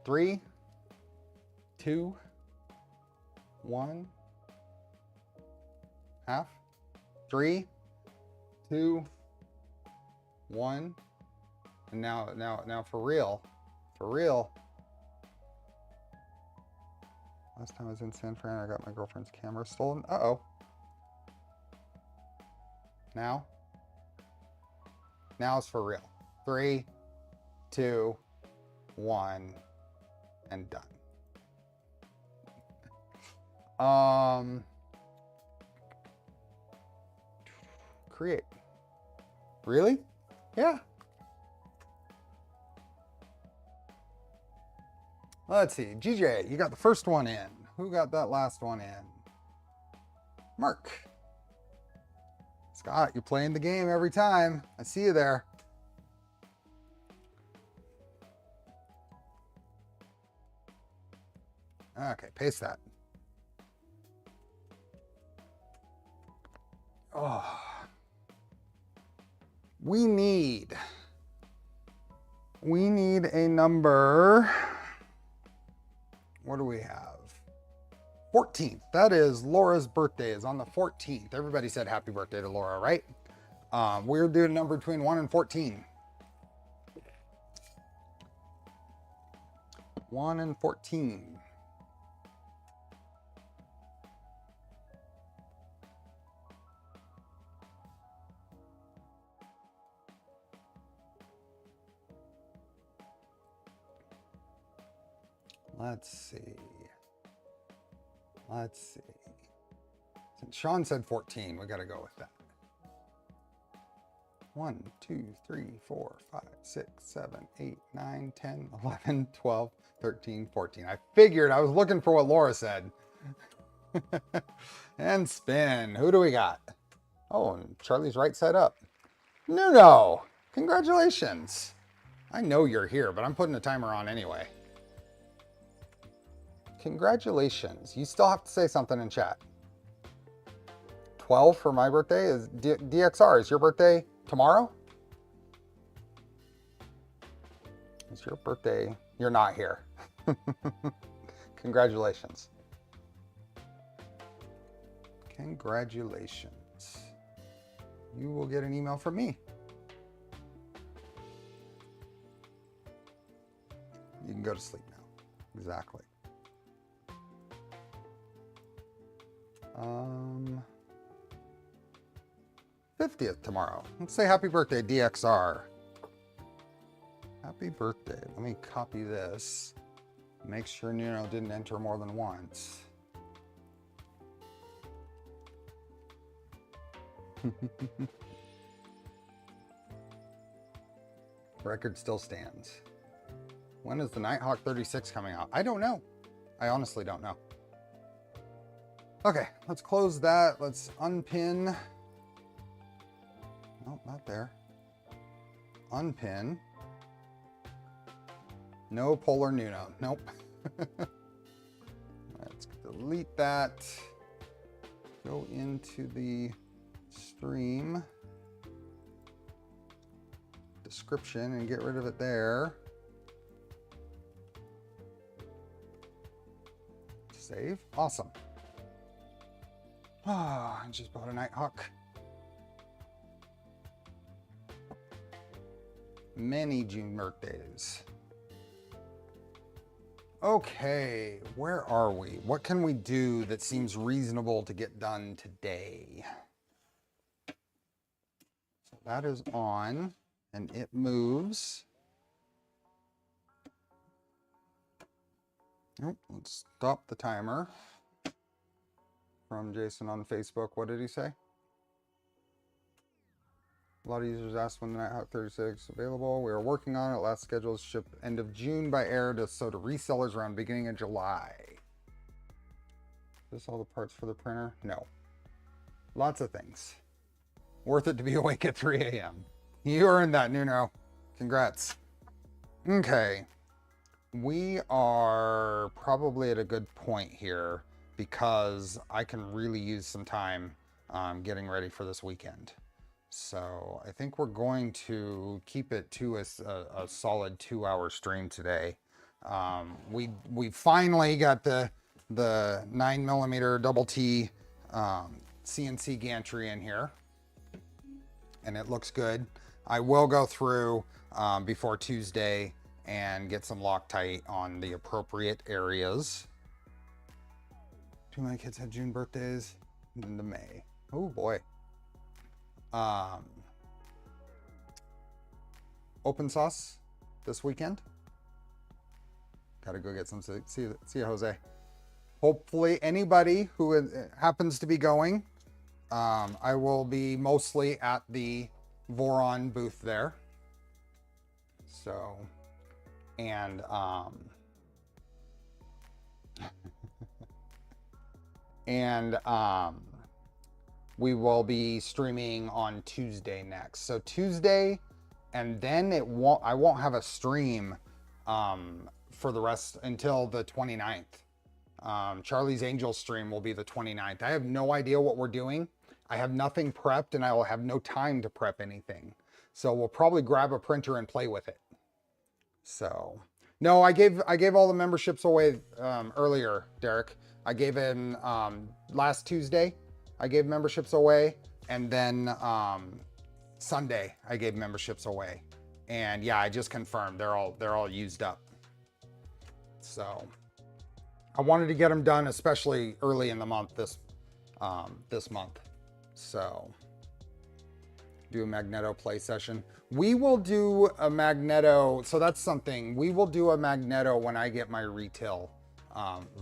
3, 2, 1, half, 3, 2, 1, and now for real. Last time I was in San Fran, I got my girlfriend's camera stolen. Uh-oh. Now it's for real. 3, 2, 1, and done. Create. Really? Yeah. Let's see. GJ, you got the first one in. Who got that last one in? Mark. Scott, you're playing the game every time. I see you there. Okay, paste that. Oh. We need a number. What do we have? 14th. That is Laura's birthday is on the 14th. Everybody said happy birthday to Laura, right? We're doing a number between 1 and 14. 1 and 14. Let's see. Since Sean said 14, we got to go with that. 1, 2, 3, 4, 5, 6, 7, 8, 9, 10, 11, 12, 13, 14. I figured. I was looking for what Laura said. And spin. Who do we got? Oh, and Charlie's right side up. Nuno, congratulations. I know you're here, but I'm putting a timer on anyway. Congratulations. You still have to say something in chat. 12 for my birthday is DXR. Is your birthday tomorrow? It's your birthday. You're not here. Congratulations. Congratulations. You will get an email from me. You can go to sleep now. Exactly. 50th tomorrow. Let's say happy birthday, DXR. Happy birthday. Let me copy this. Make sure Nuno didn't enter more than once. Record still stands. When is the Nighthawk 36 coming out? I don't know. I honestly don't know. Okay, let's close that. Let's unpin. Nope, not there. Unpin. No Polar Nuno. Nope. Let's delete that. Go into the stream description and get rid of it there. Save. Awesome. Ah, I just bought a Nighthawk. Many June birthdays. Okay, where are we? What can we do that seems reasonable to get done today? So that is on, and it moves. Oh, let's stop the timer. From Jason on Facebook, what did he say? A lot of users asked when the Nighthawk 36 available. We are working on it. Last scheduled ship end of June by air to resellers around beginning of July. Is this all the parts for the printer? No. Lots of things. Worth it to be awake at 3 a.m. You earned that, Nuno. Congrats. Okay. We are probably at a good point here because I can really use some time getting ready for this weekend. So I think we're going to keep it to a solid 2-hour stream today. We finally got the 9mm double T CNC Gantry in here, and it looks good. I will go through before Tuesday and get some Loctite on the appropriate areas. 2 of my kids had June birthdays into May. Oh boy. Open sauce this weekend. Gotta go get some. See you, Jose. Hopefully anybody who happens to be going, I will be mostly at the Voron booth there. So, and we will be streaming on Tuesday next. So Tuesday, and then I won't have a stream for the rest until the 29th. Charlie's Angels stream will be the 29th. I have no idea what we're doing. I have nothing prepped, and I will have no time to prep anything. So we'll probably grab a printer and play with it. So no, I gave all the memberships away earlier, Derek. I gave him last Tuesday. I gave memberships away, and then Sunday I gave memberships away, and yeah, I just confirmed they're all used up. So I wanted to get them done, especially early in the month this month. So do a Magneto play session. We will do a Magneto. So that's something we will do a Magneto when I get my retail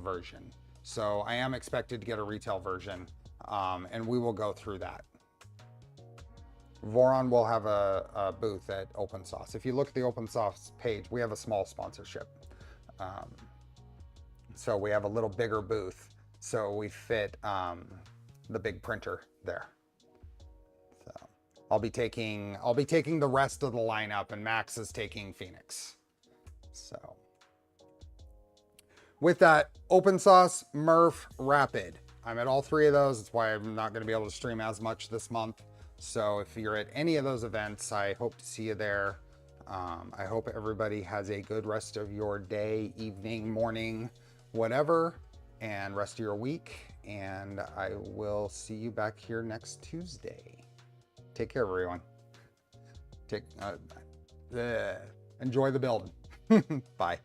version. So I am expected to get a retail version. And we will go through that. Voron will have a booth at Open Sauce. If you look at the Open Sauce page, we have a small sponsorship. So we have a little bigger booth. So we fit the big printer there. So I'll be taking the rest of the lineup, and Max is taking Phoenix. So with that, Open Sauce, Murph, Rapid. I'm at all 3 of those. That's why I'm not going to be able to stream as much this month. So if you're at any of those events, I hope to see you there. I hope everybody has a good rest of your day, evening, morning, whatever, and rest of your week. And I will see you back here next Tuesday. Take care, everyone. Enjoy the build. Bye.